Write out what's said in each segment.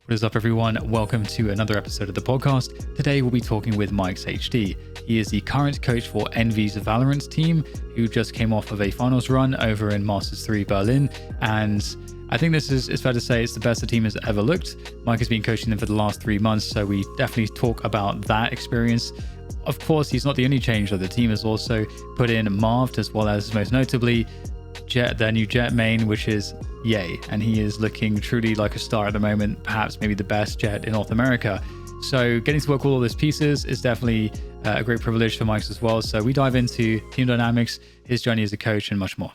What is up, everyone? Welcome to another episode of the podcast. Today, we'll be talking with MikesHD. He is the current coach for Envy's VALORANT team, who just came off of a finals run over in Masters 3 Berlin. And I think it's fair to say it's the best the team has ever looked. Mike has been coaching them for the last 3 months, so we definitely talk about that experience. Of course, he's not the only change, though. The team has also put in Marved, as well as, most notably, Jet, their new Jet main, which is Yay, and he is looking truly like a star at the moment, perhaps maybe the best Jet in North America. So getting to work with all those pieces is definitely a great privilege for Mike as well. So we dive into team dynamics, his journey as a coach, and much more.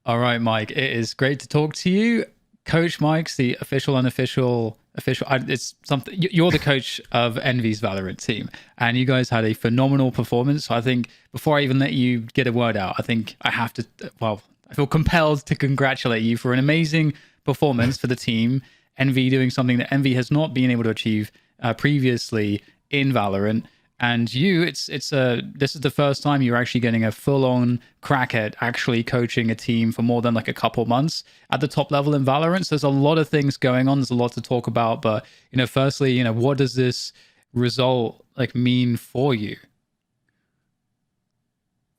All right, Mike, it is great to talk to you. Coach Mike's the official, unofficial, it's something. You're the coach of Envy's VALORANT team, and you guys had a phenomenal performance. So I think before I even let you get a word out, I think I have to, I feel compelled to congratulate you for an amazing performance for the team. Envy doing something that Envy has not been able to achieve previously in VALORANT. And this is the first time you're actually getting a full-on crack at actually coaching a team for more than like a couple months at the top level in VALORANT. So there's a lot of things going on. There's a lot to talk about. But, firstly, what does this result mean for you?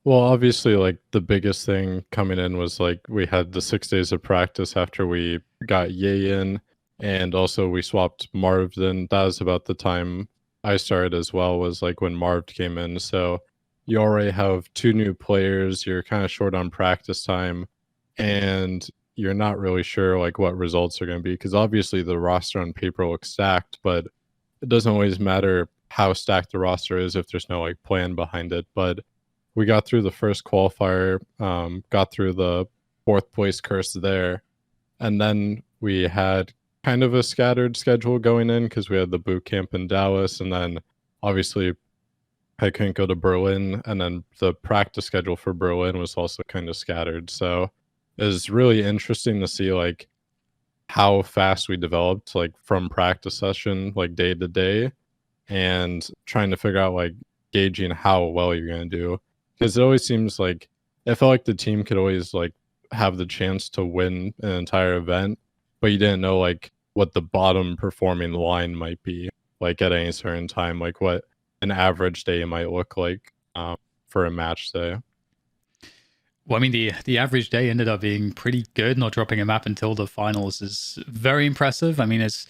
Well, obviously, the biggest thing coming in was we had the 6 days of practice after we got Ye in, and also we swapped Marv in. That was about the time I started as well, was when Marv came in. So you already have 2 new players, you're kind of short on practice time, and you're not really sure what results are going to be, because obviously the roster on paper looks stacked, but it doesn't always matter how stacked the roster is if there's no plan behind it. But we got through the first qualifier, got through the 4th place curse there, and then we had kind of a scattered schedule going in because we had the boot camp in Dallas, and then obviously I couldn't go to Berlin, and then the practice schedule for Berlin was also kind of scattered. So it was really interesting to see how fast we developed from practice session day to day, and trying to figure out gauging how well you're going to do. Because it always seems it felt like the team could always have the chance to win an entire event, but you didn't know what the bottom performing line might be at any certain time, what an average day might look like for a match day. Well, I mean, the average day ended up being pretty good. Not dropping a map until the finals is very impressive. I mean, it's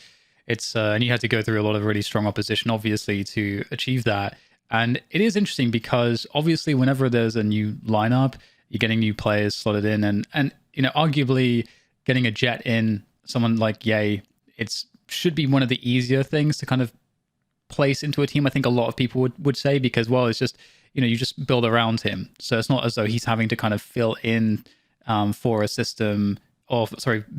and you had to go through a lot of really strong opposition, obviously, to achieve that. And it is interesting because obviously whenever there's a new lineup, you're getting new players slotted in, and arguably getting a Jet in, someone like Ye, should be one of the easier things to kind of place into a team. I think a lot of people would say, because it's just, you just build around him. So it's not as though he's having to kind of fill in for a system,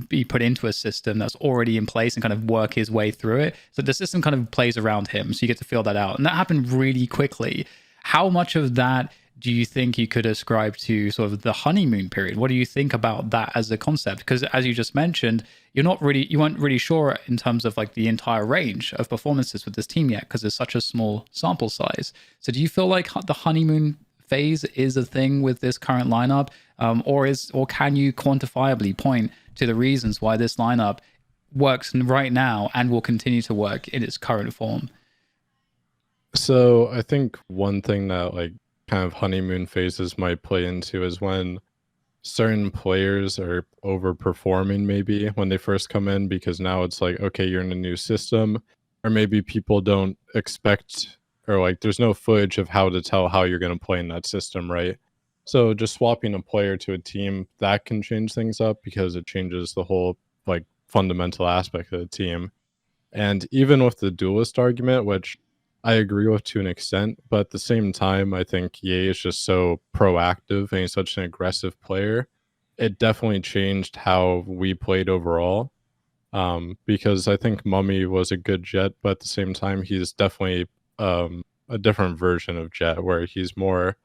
be put into a system that's already in place and kind of work his way through it. So the system kind of plays around him, so you get to feel that out. And that happened really quickly. How much of that do you think you could ascribe to sort of the honeymoon period? What do you think about that as a concept? Because as you just mentioned, you weren't really sure in terms of the entire range of performances with this team yet, because there's such a small sample size. So do you feel like the honeymoon phase is a thing with this current lineup, or can you quantifiably point to the reasons why this lineup works right now and will continue to work in its current form? So I think one thing that kind of honeymoon phases might play into is when certain players are overperforming, maybe when they first come in, because now it's okay, you're in a new system, or maybe people don't expect, or there's no footage of how to tell how you're going to play in that system, right? So just swapping a player to a team, that can change things up, because it changes the whole fundamental aspect of the team. And even with the duelist argument, which I agree with to an extent, but at the same time, I think Ye is just so proactive and he's such an aggressive player. It definitely changed how we played overall. Because I think Mummy was a good Jet, but at the same time, he's definitely a different version of Jet, where he's more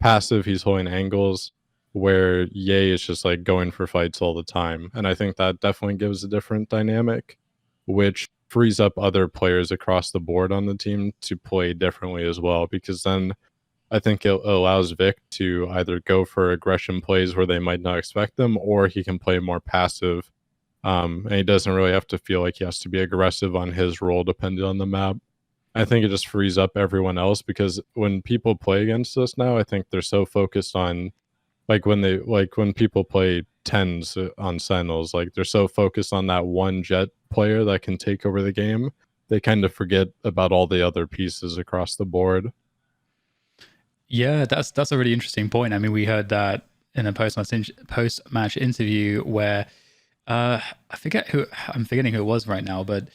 passive, he's holding angles, where Ye is just going for fights all the time. And I think that definitely gives a different dynamic, which frees up other players across the board on the team to play differently as well, because then I think it allows Vic to either go for aggression plays where they might not expect them, or he can play more passive And he doesn't really have to feel like he has to be aggressive on his role depending on the map. I think it just frees up everyone else, because when people play against us now, I think they're so focused on, like when people play tens on Sentinels, like they're so focused on that one jet player that can take over the game, they kind of forget about all the other pieces across the board. Yeah, that's a really interesting point. I mean, we heard that in a post-match interview where I forget who I'm forgetting who it was right now, but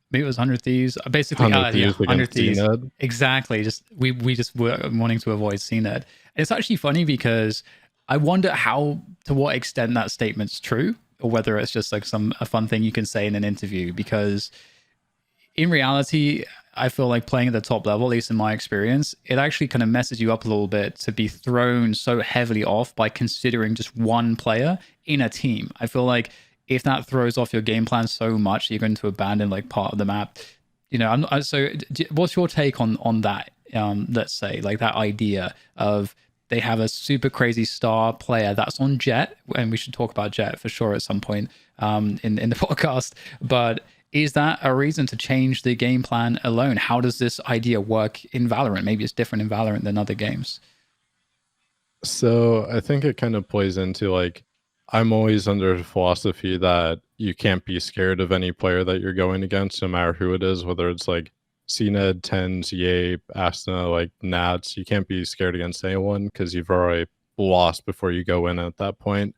maybe it was 100 Thieves. Basically, 100 Thieves 100 against Thieves. CNED. Exactly. Just we just were wanting to avoid CNED. And it's actually funny because I wonder to what extent that statement's true, or whether it's just like a fun thing you can say in an interview. Because in reality, I feel like playing at the top level, at least in my experience, it actually kind of messes you up a little bit to be thrown so heavily off by considering just one player in a team. I feel like if that throws off your game plan so much, you're going to abandon like part of the map. You know, what's your take on that? Let's say like that idea of they have a super crazy star player that's on Jet, and we should talk about Jet for sure at some point in the podcast. But is that a reason to change the game plan alone? How does this idea work in Valorant? Maybe it's different in Valorant than other games. So I think it kind of plays into, like, I'm always under the philosophy that you can't be scared of any player that you're going against, no matter who it is, whether it's like CNED, TENS, Yape, Asna, like Nats. You can't be scared against anyone because you've already lost before you go in at that point.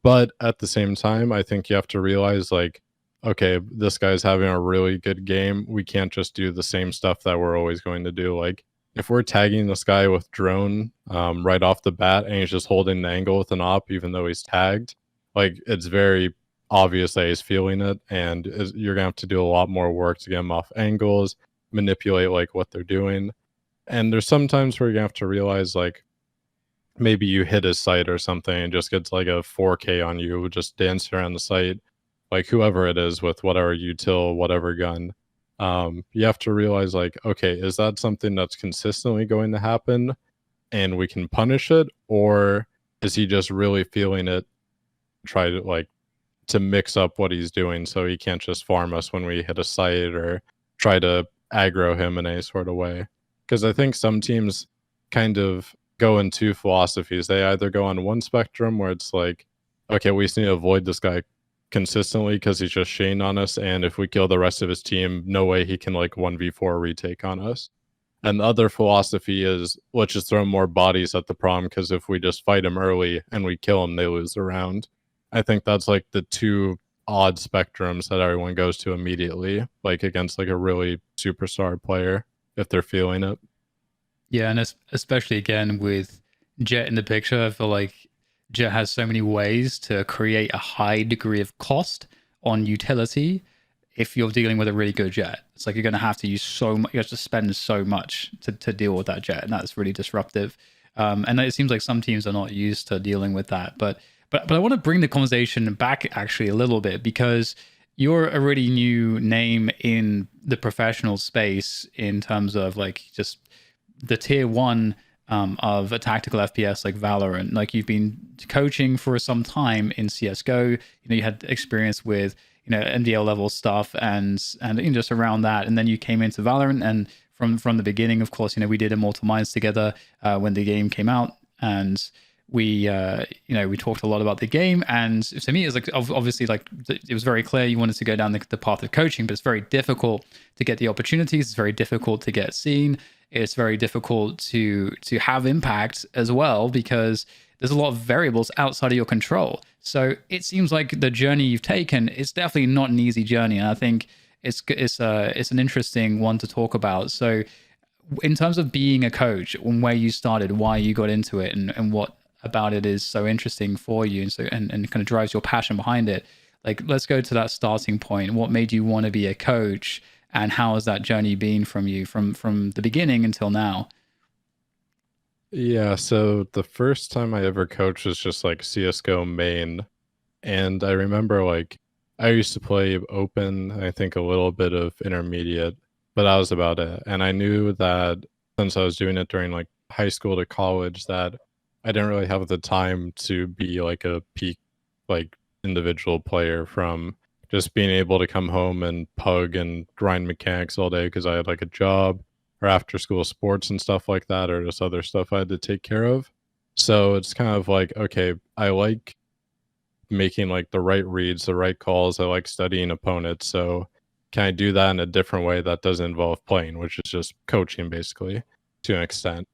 But at the same time, I think you have to realize, like, okay, this guy's having a really good game. We can't just do the same stuff that we're always going to do. Like, if we're tagging this guy with drone right off the bat, and he's just holding the angle with an op, even though he's tagged, like, it's very obvious that he's feeling it, and you're gonna have to do a lot more work to get him off angles, manipulate like what they're doing. And there's some times where you're gonna have to realize, like, maybe you hit his sight or something and just gets like a 4K on you, just dancing around the site, like whoever it is with whatever util, whatever gun. You have to realize, like, okay, is that something that's consistently going to happen and we can punish it, or is he just really feeling it, try to like to mix up what he's doing so he can't just farm us when we hit a site, or try to aggro him in any sort of way? Because I think some teams kind of go in two philosophies. They either go on one spectrum where it's like, okay, we just need to avoid this guy consistently because he's just Shane on us, and if we kill the rest of his team, no way he can like 1v4 retake on us. And the other philosophy is, let's just throw more bodies at the prom, because if we just fight him early and we kill him, they lose the round. I think that's like the two odd spectrums that everyone goes to immediately, like against like a really superstar player, if they're feeling it. Yeah, and especially again with Jet in the picture, I feel like Jet has so many ways to create a high degree of cost on utility. If you're dealing with a really good Jet, it's like you're going to have to use so much, you have to spend so much to deal with that Jet, and that's really disruptive. And it seems like some teams are not used to dealing with that. But I want to bring the conversation back actually a little bit, because you're a really new name in the professional space in terms of like just the tier one of a tactical FPS like Valorant. Like, you've been coaching for some time in CS:GO. You know, you had experience with, you know, NDL level stuff and you know, just around that, and then you came into Valorant. And from the beginning, of course, you know, we did Immortal Minds together when the game came out, and we you know, we talked a lot about the game. And to me, it was like, obviously, like, it was very clear you wanted to go down the path of coaching, but it's very difficult to get the opportunities. It's very difficult to get seen. It's very difficult to have impact as well, because there's a lot of variables outside of your control. So it seems like the journey you've taken is definitely not an easy journey, and I think it's an interesting one to talk about. So in terms of being a coach, and where you started, why you got into it, and what about it is so interesting for you, and kind of drives your passion behind it. Like, let's go to that starting point. What made you want to be a coach, and how has that journey been from you from the beginning until now? Yeah, so the first time I ever coached was just like CS:GO main. And I remember, like, I used to play open, I think a little bit of intermediate, but that was about it. And I knew that since I was doing it during like high school to college, that I didn't really have the time to be like a peak, like individual player, from just being able to come home and pug and grind mechanics all day because I had like a job or after school sports and stuff like that, or just other stuff I had to take care of. So it's kind of like, okay, I like making like the right reads, the right calls. I like studying opponents. So can I do that in a different way that doesn't involve playing, which is just coaching basically to an extent.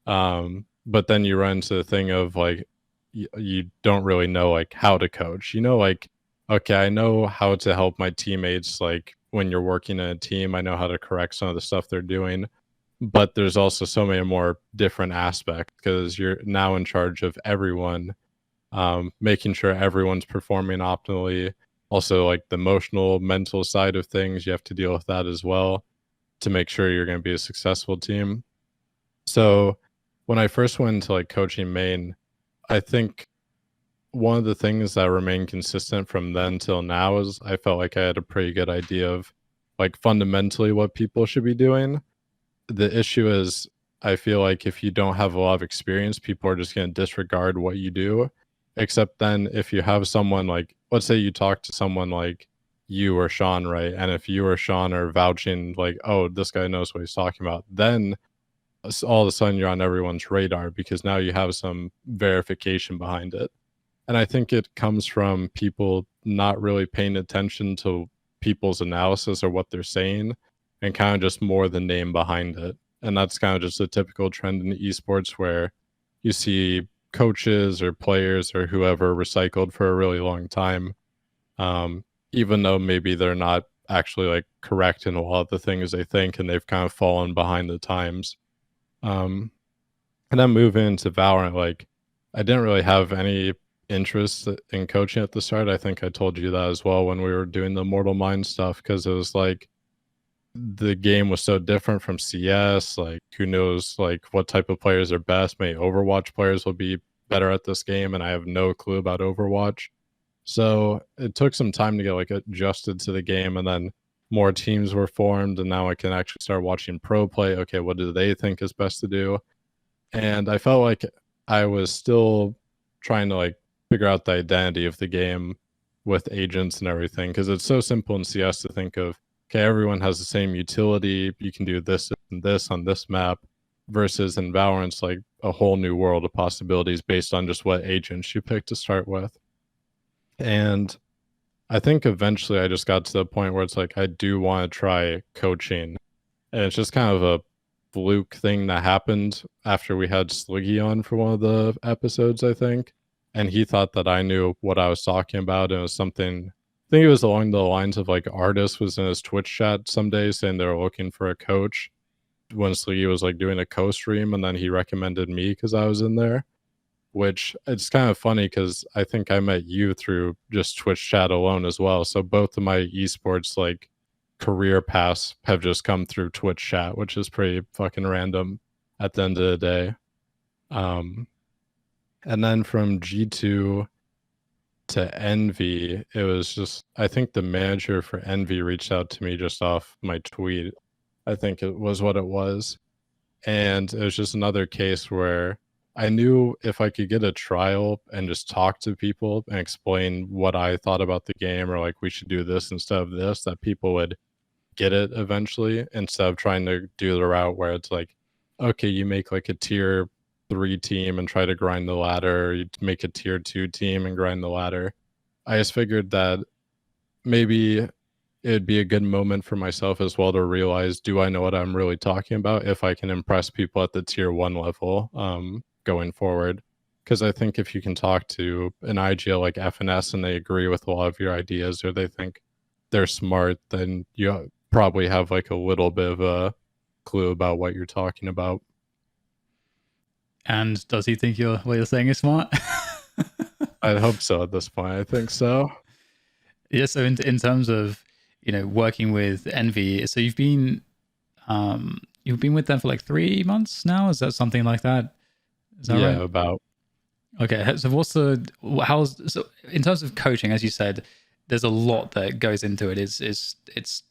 But then you run into the thing of like, you don't really know like how to coach, like, okay, I know how to help my teammates. Like when you're working in a team, I know how to correct some of the stuff they're doing, but there's also so many more different aspects because you're now in charge of everyone, making sure everyone's performing optimally. Also, like the emotional, mental side of things, you have to deal with that as well to make sure you're going to be a successful team. So when I first went into like coaching main, I think one of the things that remained consistent from then till now is I felt like I had a pretty good idea of like fundamentally what people should be doing. The issue is I feel like if you don't have a lot of experience, people are just going to disregard what you do. Except then if you have someone like, let's say you talk to someone like you or Sean, right? And if you or Sean are vouching like, oh, this guy knows what he's talking about, then all of a sudden you're on everyone's radar because now you have some verification behind it. And I think it comes from people not really paying attention to people's analysis or what they're saying, and kind of just more the name behind it. And that's kind of just a typical trend in esports where you see coaches or players or whoever recycled for a really long time, even though maybe they're not actually like correct in a lot of the things they think, and they've kind of fallen behind the times. And then moving into Valorant, like I didn't really have any interest in coaching at the start. I think I told you that as well when we were doing the Mortal Mind stuff, because it was like the game was so different from CS. Like who knows like what type of players are best. Maybe Overwatch players will be better at this game, and I have no clue about Overwatch. So it took some time to get like adjusted to the game, and then more teams were formed, and now I can actually start watching pro play. Okay, what do they think is best to do? And I felt like I was still trying to like figure out the identity of the game with agents and everything, because it's so simple in CS to think of, okay, everyone has the same utility, you can do this and this on this map, versus in Valorant's like a whole new world of possibilities based on just what agents you pick to start with. And I think eventually I just got to the point where it's like I do want to try coaching, and it's just kind of a fluke thing that happened after we had Sliggy on for one of the episodes, I think. And he thought that I knew what I was talking about. And it was something, I think it was along the lines of like Artist was in his Twitch chat some days saying they were looking for a coach when Sliggy was like doing a co-stream, and then he recommended me because I was in there. Which it's kind of funny because I think I met you through just Twitch chat alone as well. So both of my esports like career paths have just come through Twitch chat, which is pretty fucking random at the end of the day. And then from G2 to Envy, it was just, I think the manager for Envy reached out to me just off my tweet. I think it was what it was. And it was just another case where I knew if I could get a trial and just talk to people and explain what I thought about the game, or like we should do this instead of this, that people would get it eventually, instead of trying to do the route where it's like, okay, you make like a tier 3 team and try to grind the ladder, or you make a tier 2 team and grind the ladder. I just figured that maybe it'd be a good moment for myself as well to realize, do I know what I'm really talking about if I can impress people at the tier 1 level going forward? Because I think if you can talk to an IGL like FNS and they agree with a lot of your ideas, or they think they're smart, then you probably have like a little bit of a clue about what you're talking about. And does he think what you're saying is smart? I hope so at this point. I think so. Yeah. So in terms of working with Envy, so you've been with them for like 3 months now. Is that something like that? Is that right? About. Okay. So so in terms of coaching, as you said, there's a lot that goes into it. It's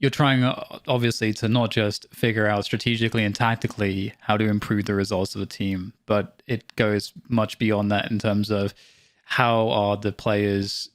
you're trying obviously to not just figure out strategically and tactically how to improve the results of the team, but it goes much beyond that in terms of how are the players,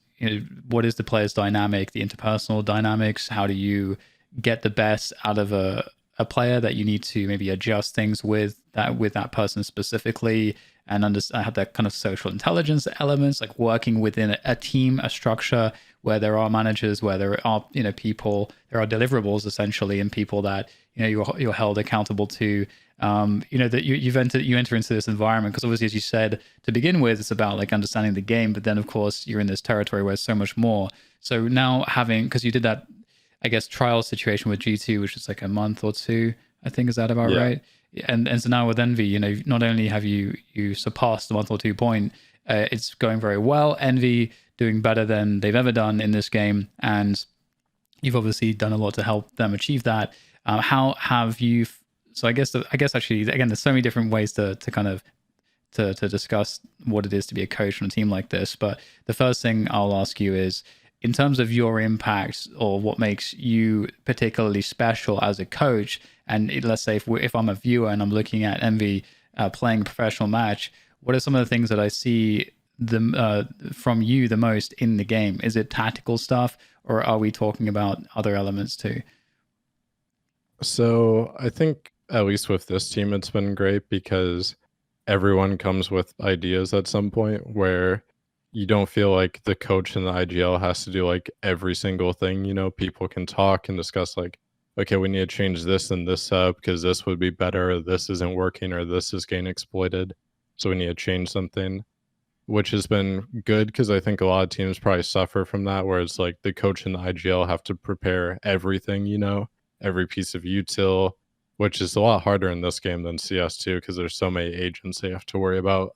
what is the players dynamic, the interpersonal dynamics? How do you get the best out of a player that you need to maybe adjust things with that person specifically, and have that kind of social intelligence elements, like working within a team, a structure where there are managers, where there are people, there are deliverables essentially, and people that you're held accountable to. That you enter into this environment, because obviously, as you said to begin with, it's about like understanding the game, but then of course you're in this territory where there's so much more. So now because you did that, I guess, trial situation with G2, which is like a month or two, I think, is that about right? And so now with Envy, not only have you surpassed the month or 2 point, it's going very well. Envy doing better than they've ever done in this game, and you've obviously done a lot to help them achieve that. How have you? So I guess actually, again, there's so many different ways to kind of to discuss what it is to be a coach on a team like this. But the first thing I'll ask you is, in terms of your impact or what makes you particularly special as a coach, and let's say if I'm a viewer and I'm looking at Envy playing a professional match, what are some of the things that I see from you the most in the game? Is it tactical stuff, or are we talking about other elements too? So I think at least with this team, it's been great because everyone comes with ideas at some point, where you don't feel like the coach in the IGL has to do like every single thing. People can talk and discuss like, okay, we need to change this and this up because this would be better, or this isn't working, or this is getting exploited, so we need to change something, which has been good because I think a lot of teams probably suffer from that, where it's like the coach and the IGL have to prepare everything, every piece of util, which is a lot harder in this game than CS2 because there's so many agents they have to worry about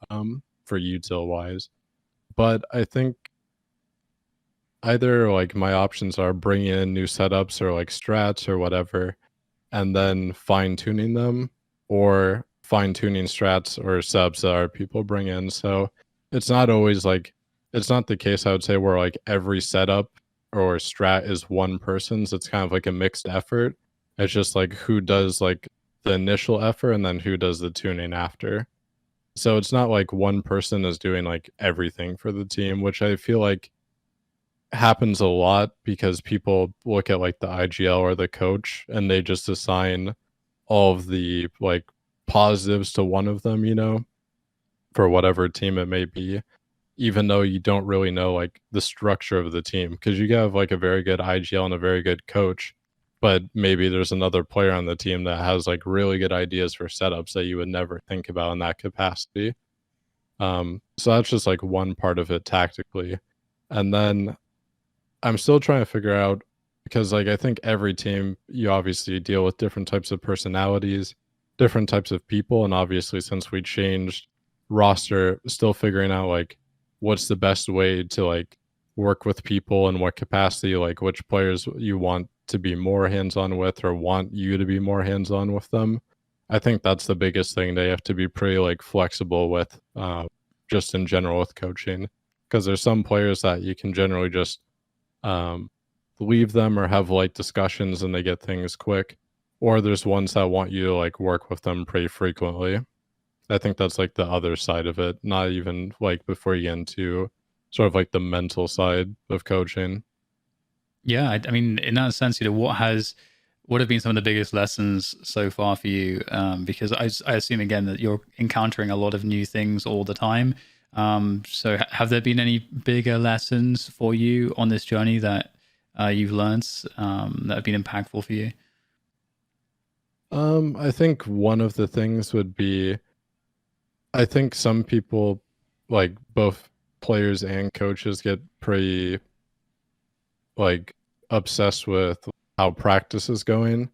for util wise. But I think either like my options are bring in new setups or like strats or whatever, and then fine tuning them, or fine tuning strats or subs that our people bring in. So it's not always like, it's not the case, I would say, where like every setup or strat is one person's. It's kind of like a mixed effort. It's just like who does like the initial effort and then who does the tuning after. So it's not like one person is doing like everything for the team, which I feel like happens a lot because people look at like the IGL or the coach and they just assign all of the like positives to one of them, for whatever team it may be, even though you don't really know like the structure of the team, because you have like a very good IGL and a very good coach, but maybe there's another player on the team that has like really good ideas for setups that you would never think about in that capacity. So that's just like one part of it tactically. And then I'm still trying to figure out, because like I think every team, you obviously deal with different types of personalities, different types of people, and obviously since we changed roster, still figuring out like what's the best way to like work with people and what capacity, like which players you want to be more hands-on with or want you to be more hands-on with them. I think that's the biggest thing. They have to be pretty like flexible with just in general with coaching, because there's some players that you can generally just leave them or have light discussions and they get things quick, or there's ones that want you to like work with them pretty frequently. I think that's like the other side of it, not even like before you get into sort of like the mental side of coaching. Yeah, I mean, in that sense, what have been some of the biggest lessons so far for you? Because I assume again that you're encountering a lot of new things all the time. So have there been any bigger lessons for you on this journey that you've learned that have been impactful for you? I think one of the things would be, I think some people, like both players and coaches, get pretty like obsessed with how practice is going.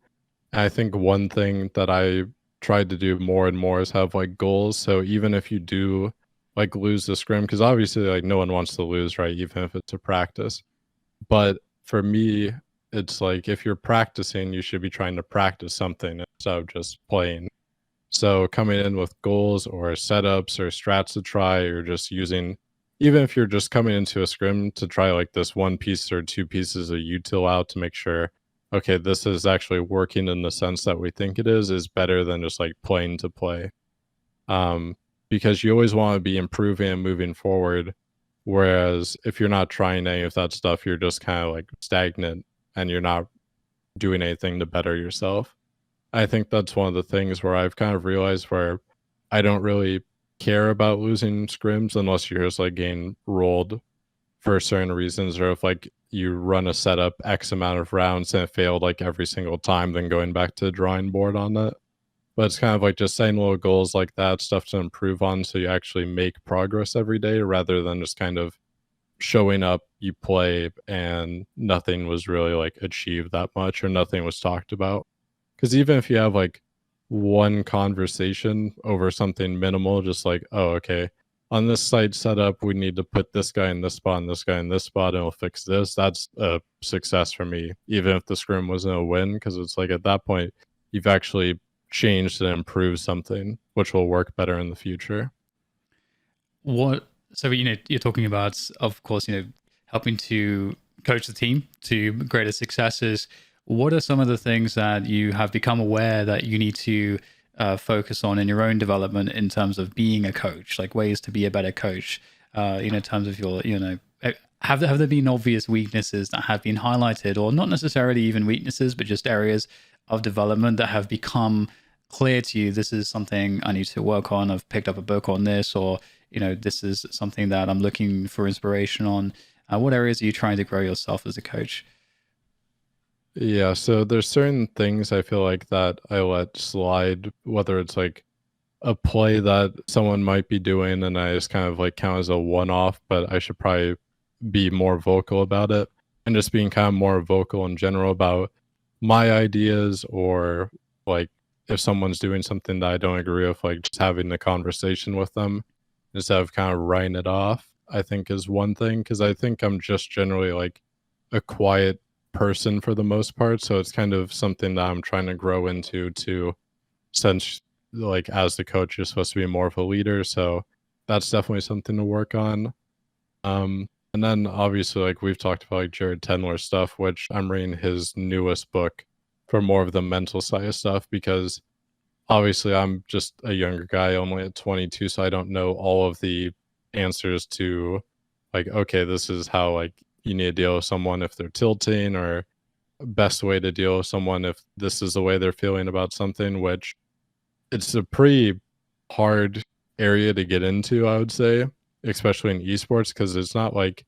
And I think one thing that I tried to do more and more is have like goals. So even if you do like lose the scrim, because obviously like no one wants to lose, right? Even if it's a practice. But for me, it's like if you're practicing, you should be trying to practice something instead of just playing. So coming in with goals or setups or strats to try, or just using, even if you're just coming into a scrim to try like this one piece or two pieces of util out to make sure, okay, this is actually working in the sense that we think it is better than just like playing to play. Because you always want to be improving and moving forward. Whereas if you're not trying any of that stuff, you're just kind of like stagnant and you're not doing anything to better yourself. I think that's one of the things where I've kind of realized where I don't really care about losing scrims unless you're just like getting rolled for certain reasons, or if like you run a setup X amount of rounds and it failed like every single time, then going back to the drawing board on it. But it's kind of like just setting little goals like that, stuff to improve on so you actually make progress every day rather than just kind of showing up, you play, and nothing was really like achieved that much or nothing was talked about. Because even if you have like one conversation over something minimal, just like, oh, okay, on this site setup, we need to put this guy in this spot and this guy in this spot, and it'll fix this. That's a success for me, even if the scrim wasn't a win, because it's like at that point, you've actually changed and improved something, which will work better in the future. So, you're talking about, of course, helping to coach the team to greater successes. What are some of the things that you have become aware that you need to focus on in your own development in terms of being a coach, like ways to be a better coach, in terms of your, have there been obvious weaknesses that have been highlighted, or not necessarily even weaknesses, but just areas of development that have become clear to you? This is something I need to work on. I've picked up a book on this, or, this is something that I'm looking for inspiration on. What areas are you trying to grow yourself as a coach? Yeah, so there's certain things I feel like that I let slide, whether it's like a play that someone might be doing and I just kind of like count as a one-off, but I should probably be more vocal about it, and just being kind of more vocal in general about my ideas, or like if someone's doing something that I don't agree with, like just having the conversation with them instead of kind of writing it off, I think is one thing, because I think I'm just generally like a quiet person for the most part, so it's kind of something that I'm trying to grow into, to since like as the coach you're supposed to be more of a leader, so that's definitely something to work on. And then obviously like we've talked about like Jared Tendler's stuff, which I'm reading his newest book for more of the mental side of stuff, because obviously I'm just a younger guy, only at 22, so I don't know all of the answers to like, okay, this is how like you need to deal with someone if they're tilting, or best way to deal with someone if this is the way they're feeling about something, which it's a pretty hard area to get into, I would say, especially in esports, because it's not like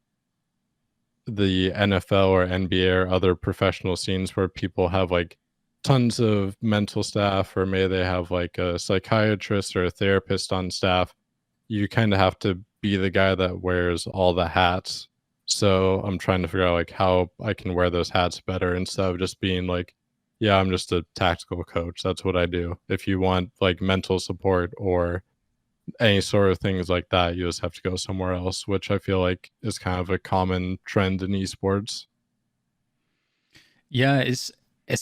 the NFL or NBA or other professional scenes where people have like tons of mental staff, or maybe they have like a psychiatrist or a therapist on staff. You kind of have to be the guy that wears all the hats. So I'm trying to figure out like how I can wear those hats better instead of just being like, yeah, I'm just a tactical coach. That's what I do. If you want like mental support or any sort of things like that, you just have to go somewhere else, which I feel like is kind of a common trend in esports. Yeah, it's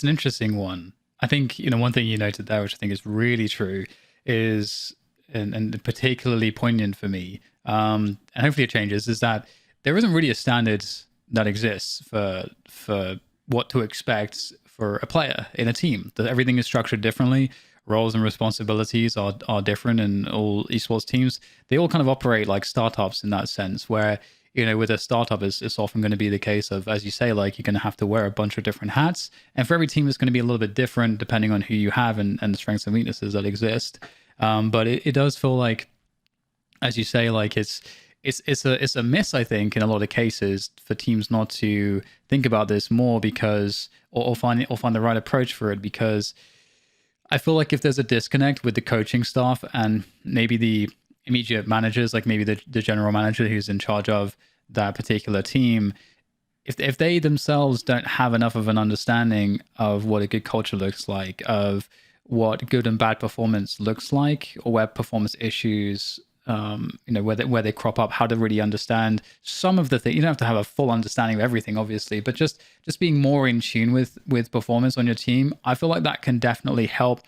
an interesting one. I think, one thing you noted there, which I think is really true, is and particularly poignant for me, and hopefully it changes, is that there isn't really a standard that exists for what to expect for a player in a team. That everything is structured differently. Roles and responsibilities are different in all esports teams. They all kind of operate like startups in that sense, where, with a startup, it's often going to be the case of, as you say, like you're going to have to wear a bunch of different hats. And for every team, it's going to be a little bit different depending on who you have and the strengths and weaknesses that exist. But it does feel like, as you say, like it's a miss, I think, in a lot of cases for teams not to think about this more, because or find the right approach for it, because I feel like if there's a disconnect with the coaching staff and maybe the immediate managers, like maybe the general manager who's in charge of that particular team, if they themselves don't have enough of an understanding of what a good culture looks like, of what good and bad performance looks like, or where performance issues, where they crop up, how to really understand some of the things. You don't have to have a full understanding of everything, obviously, but just being more in tune with performance on your team, I feel like that can definitely help.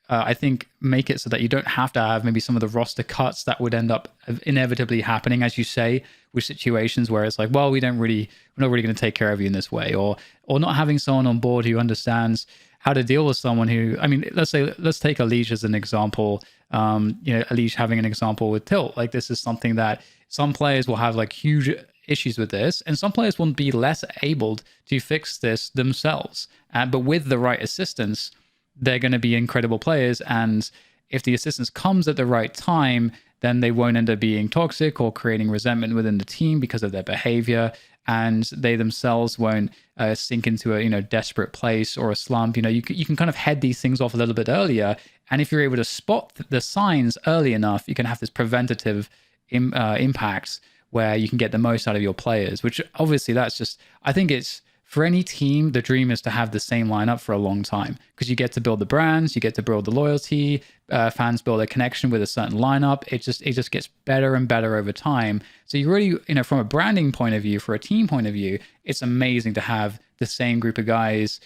I think make it so that you don't have to have maybe some of the roster cuts that would end up inevitably happening, as you say, with situations where it's like, well, we're not really going to take care of you in this way, or not having someone on board who understands how to deal with someone who, I mean, let's take Alicia as an example. At least having an example with Tilt, like this is something that some players will have like huge issues with this, and some players will be less able to fix this themselves. But with the right assistance, they're going to be incredible players. And if the assistance comes at the right time, then they won't end up being toxic or creating resentment within the team because of their behavior, and they themselves won't sink into a desperate place or a slump. You can kind of head these things off a little bit earlier, and if you're able to spot the signs early enough, you can have this preventative impact where you can get the most out of your players. Which obviously, that's just, I think it's, for any team, the dream is to have the same lineup for a long time, because you get to build the brands, you get to build the loyalty, fans build a connection with a certain lineup. It just gets better and better over time. So you really, from a branding point of view, for a team point of view, it's amazing to have the same group of guys,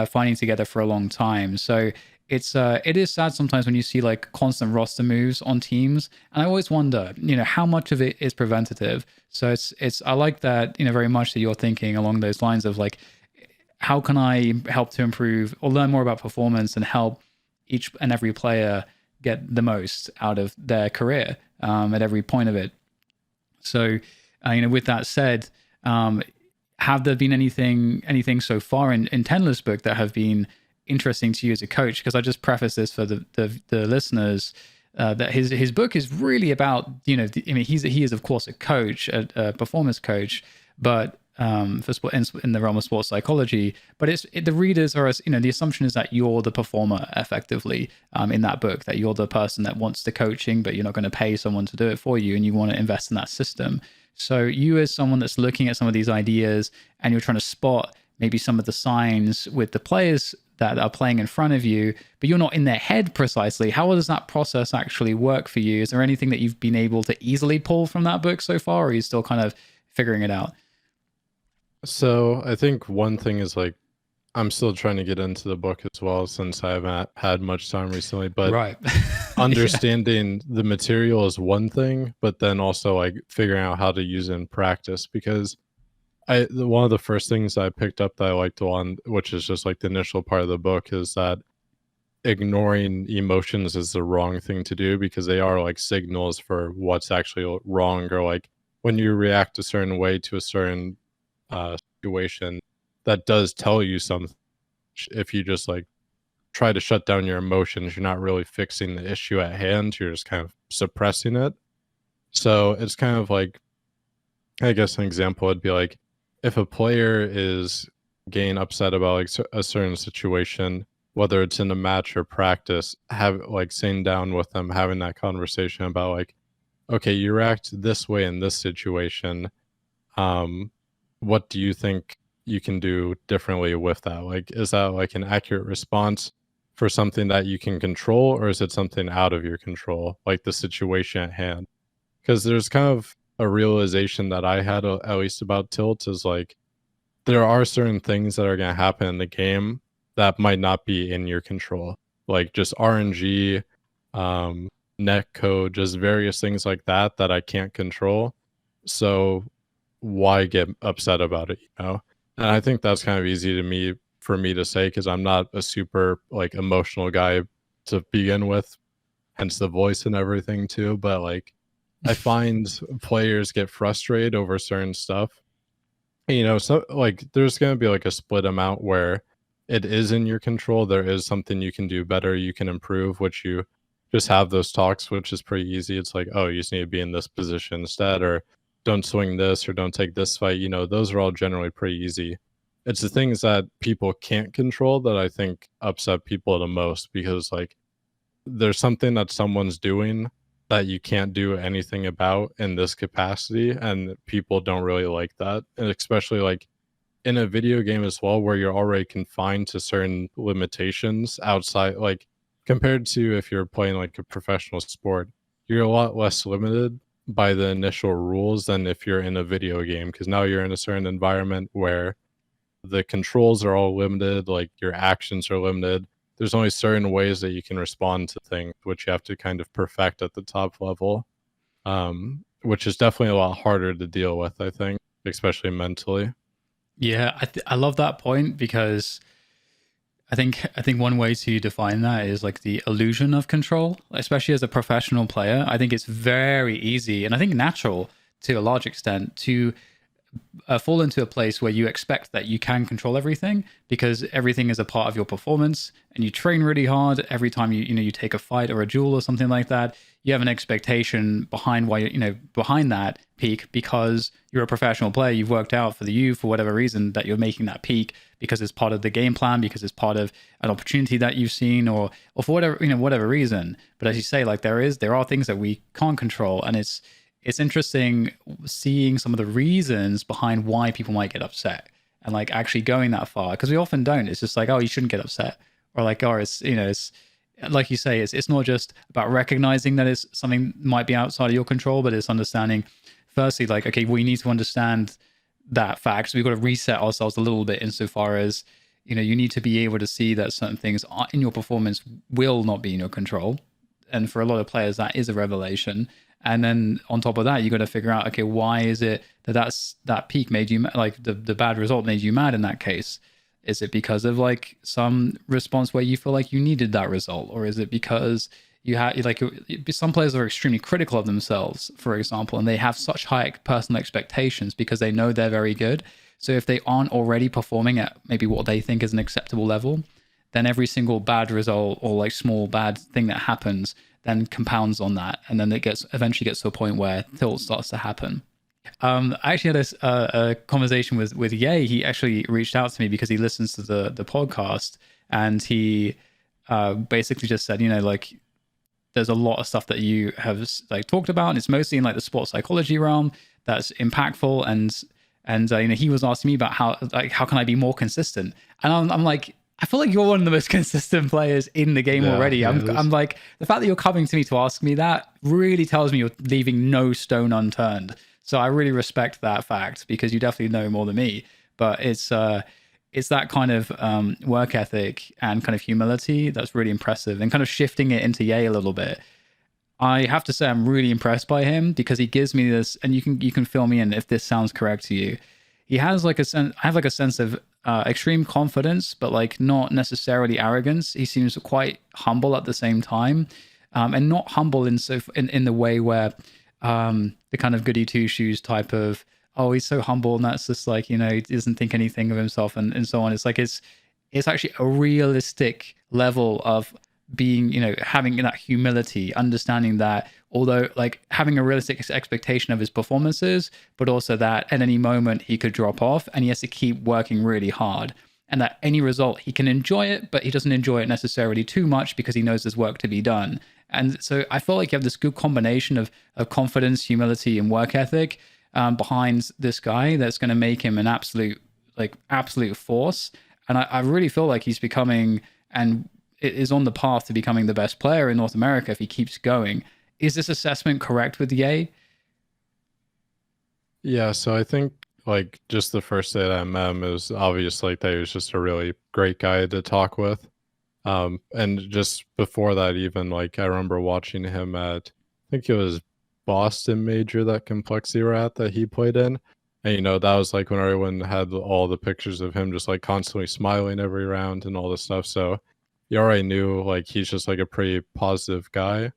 fighting together for a long time. So it is sad sometimes when you see like constant roster moves on teams, and I always wonder, how much of it is preventative. So I like that, very much that you're thinking along those lines of like, how can I help to improve or learn more about performance and help each and every player get the most out of their career at every point of it. So, with that said, have there been anything so far in Tenler's book that have been interesting to you as a coach? Because I just preface this for the listeners, that his book is really about, he is of course a coach, a performance coach, but for sport in the realm of sports psychology. But the readers are, the assumption is that you're the performer effectively in that book, that you're the person that wants the coaching, but you're not going to pay someone to do it for you, and you want to invest in that system. So you, as someone that's looking at some of these ideas and you're trying to spot maybe some of the signs with the players that are playing in front of you, but you're not in their head precisely, how does that process actually work for you? Is there anything that you've been able to easily pull from that book so far, or are you still kind of figuring it out? So I think one thing is like, I'm still trying to get into the book as well, since I haven't had much time recently, but right. understanding the material is one thing, but then also like figuring out how to use it in practice. Because one of the first things I picked up that I liked on, which is just like the initial part of the book, is that ignoring emotions is the wrong thing to do, because they are like signals for what's actually wrong, or like when you react a certain way to a certain situation, that does tell you something. If you just like try to shut down your emotions, you're not really fixing the issue at hand, you're just kind of suppressing it. So it's kind of like, I guess an example would be like, if a player is getting upset about like a certain situation, whether it's in a match or practice, have like sitting down with them, having that conversation about like, okay, you react this way in this situation, what do you think you can do differently with that? Like, is that like an accurate response for something that you can control, or is it something out of your control, like the situation at hand? Because there's kind of a realization that I had, at least about Tilt, is like, there are certain things that are going to happen in the game that might not be in your control, like just RNG, net code, just various things like that I can't control. So why get upset about it, And I think that's kind of easy for me to say, because I'm not a super like emotional guy to begin with, hence the voice and everything too. But like, I find players get frustrated over certain stuff. So like there's going to be like a split amount where it is in your control. There is something you can do better, you can improve, which you just have those talks, which is pretty easy. It's like, oh, you just need to be in this position instead, or don't swing this, or don't take this fight. Those are all generally pretty easy. It's the things that people can't control that I think upset people the most, because like there's something that someone's doing that you can't do anything about in this capacity, and people don't really like that. And especially like in a video game as well, where you're already confined to certain limitations outside, like compared to if you're playing like a professional sport, you're a lot less limited by the initial rules than if you're in a video game, because now you're in a certain environment where the controls are all limited, like your actions are limited. There's only certain ways that you can respond to things, which you have to kind of perfect at the top level, which is definitely a lot harder to deal with, I think, especially mentally. Yeah, I love that point, because I think one way to define that is like the illusion of control, especially as a professional player. I think it's very easy and I think natural to a large extent to fall into a place where you expect that you can control everything because everything is a part of your performance and you train really hard every time you take a fight or a duel or something like that. You have an expectation behind why behind that peak because you're a professional player. You've worked out for for whatever reason that you're making that peak because it's part of the game plan, because it's part of an opportunity that you've seen, or for whatever reason. But as you say, like there are things that we can't control, and it's interesting seeing some of the reasons behind why people might get upset and like actually going that far, because we often don't. It's just like, oh, you shouldn't get upset, or like, oh, it's like you say, it's not just about recognizing that it's something might be outside of your control, but it's understanding firstly, like, okay, we need to understand that fact. So we've got to reset ourselves a little bit insofar as, you need to be able to see that certain things in your performance will not be in your control. And for a lot of players, that is a revelation. And then on top of that, you got to figure out, okay, why is it that peak made you like the bad result made you mad in that case? Is it because of like some response where you feel like you needed that result, or is it because you had like some players are extremely critical of themselves, for example, and they have such high personal expectations because they know they're very good. So if they aren't already performing at maybe what they think is an acceptable level, then every single bad result or like small bad thing that happens then compounds on that, and then it eventually gets to a point where tilt starts to happen. I actually had a conversation with Ye. He actually reached out to me because he listens to the podcast, and he basically just said, like, there's a lot of stuff that you have like talked about, and it's mostly in like the sports psychology realm that's impactful, and he was asking me about how can I be more consistent, and I'm like, I feel like you're one of the most consistent players in the game already. Yeah, I'm like, the fact that you're coming to me to ask me that really tells me you're leaving no stone unturned. So I really respect that fact, because you definitely know more than me. But it's that kind of work ethic and kind of humility that's really impressive, and kind of shifting it into Ye a little bit. I have to say I'm really impressed by him, because he gives me this, and you can fill me in if this sounds correct to you. He has like I have like a sense of extreme confidence, but like not necessarily arrogance. He seems quite humble at the same time, and not humble in the way where the kind of goody two shoes type of, oh, he's so humble and that's just like, he doesn't think anything of himself and so on. It's like it's actually a realistic level of being, having that humility, understanding that although like having a realistic expectation of his performances, but also that at any moment he could drop off and he has to keep working really hard, and that any result he can enjoy it, but he doesn't enjoy it necessarily too much because he knows there's work to be done. And so I feel like you have this good combination of confidence, humility, and work ethic behind this guy that's going to make him an absolute force. And I really feel like he's becoming, and is on the path to becoming, the best player in North America if he keeps going. Is this assessment correct with Ye? Yeah, so I think like just the first day that I met him, it was obvious like that he was just a really great guy to talk with. And just before that, even like I remember watching him at, I think it was Boston Major, that Complexity Rat that he played in. And that was like when everyone had all the pictures of him just like constantly smiling every round and all this stuff. So you already knew like he's just like a pretty positive guy.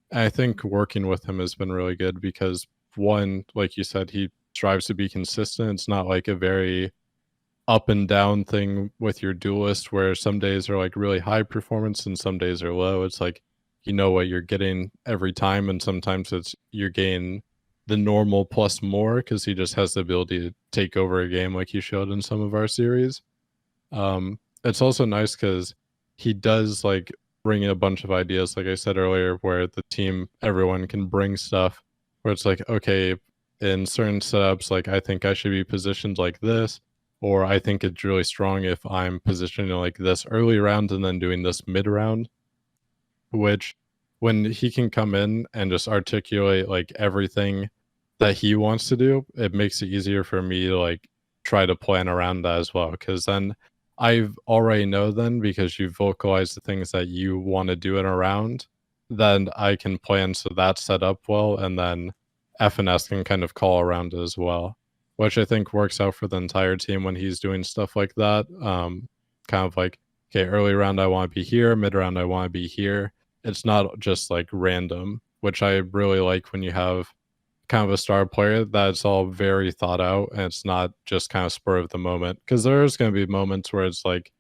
And I think working with him has been really good because, one, like you said, he strives to be consistent. It's not like a very up and down thing with your duelist where some days are like really high performance and some days are low. It's like what you're getting every time, and sometimes you're getting the normal plus more because he just has the ability to take over a game like he showed in some of our series. It's also nice because he does like bring in a bunch of ideas, like I said earlier, where the team, everyone can bring stuff where it's like, okay, in certain setups, like I think I should be positioned like this, or I think it's really strong if I'm positioning like this early round and then doing this mid round, which when he can come in and just articulate like everything that he wants to do, it makes it easier for me to like try to plan around that as well. Because then I've already know then, because you vocalize the things that you want to do in a round, then I can plan so that's set up well, and then FNS can kind of call around it as well, which I think works out for the entire team when he's doing stuff like that. Kind of like okay, early round I want to be here, mid round I want to be here. It's not just like random, which I really like when you have kind of a star player that's all very thought out and it's not just kind of spur of the moment. Because there's going to be moments where it's like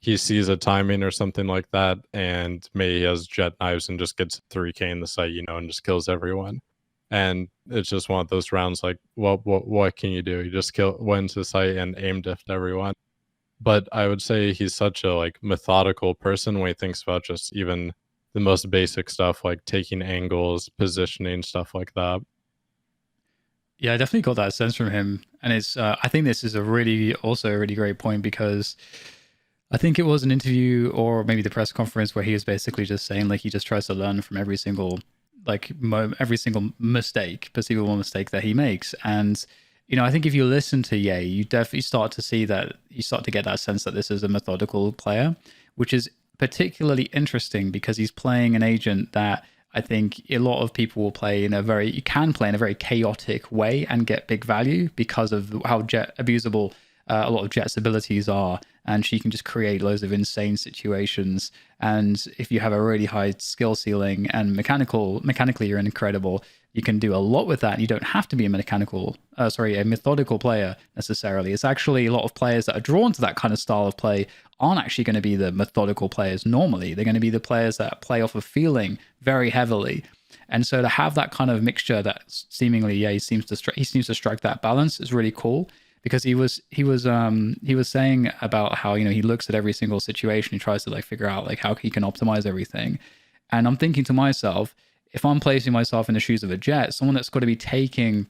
he sees a timing or something like that, and maybe he has jet knives and just gets 3K in the site, and just kills everyone. And it's just one of those rounds like, well, what can you do? You just went to the site and aim diffed everyone. But I would say he's such a like methodical person when he thinks about just even the most basic stuff like taking angles, positioning, stuff like that. Yeah, I definitely got that sense from him, and it's. I think this is also a really great point because I think it was an interview or maybe the press conference where he was basically just saying like he just tries to learn from every single every single mistake, perceivable mistake that he makes, and I think if you listen to Ye, you definitely start to see that you start to get that sense that this is a methodical player, which is particularly interesting because he's playing an agent that I think a lot of people will play in a very chaotic way and get big value because of how jet abusable a lot of Jet's abilities are, and she can just create loads of insane situations. And if you have a really high skill ceiling and mechanically you're incredible, you can do a lot with that. You don't have to be a methodical player necessarily. It's actually a lot of players that are drawn to that kind of style of play aren't actually going to be the methodical players normally. They're going to be the players that play off of feeling very heavily. And so to have that kind of mixture that seemingly, he seems to strike that balance is really cool. Because he was saying about how he looks at every single situation, he tries to like figure out like how he can optimize everything, and I'm thinking to myself, if I'm placing myself in the shoes of a Jet, someone that's got to be taking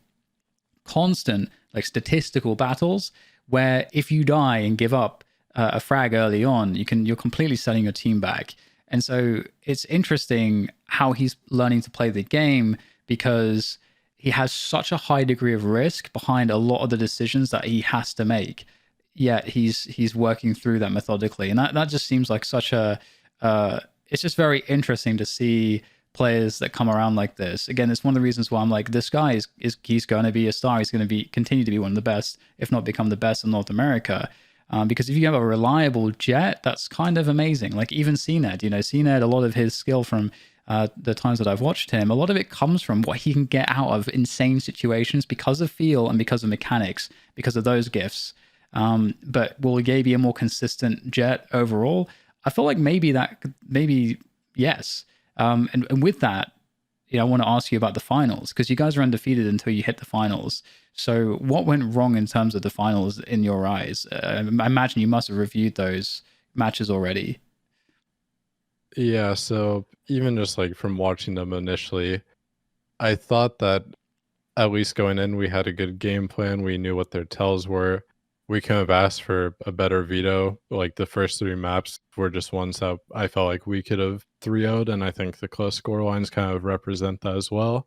constant like statistical battles, where if you die and give up a frag early on, you're completely setting your team back, and so it's interesting how he's learning to play the game because he has such a high degree of risk behind a lot of the decisions that he has to make. Yet he's working through that methodically, and that just seems like such a. It's just very interesting to see players that come around like this. Again, it's one of the reasons why I'm like, this guy he's going to be a star. He's going to continue to be one of the best, if not become the best in North America. Because if you have a reliable Jet, that's kind of amazing. Like even CNED, CNED, a lot of his skill from the times that I've watched him, a lot of it comes from what he can get out of insane situations because of feel and because of mechanics, because of those gifts. But will Ye be a more consistent Jet overall? I feel like maybe yes. And with that, I want to ask you about the finals because you guys are undefeated until you hit the finals. So what went wrong in terms of the finals in your eyes? I imagine you must have reviewed those matches already. Yeah, so even just like from watching them initially, I thought that at least going in, we had a good game plan. We knew what their tells were. We could have asked for a better veto. Like the first 3 maps were just ones that I felt like we could have 3-0'd, and I think the close score lines kind of represent that as well.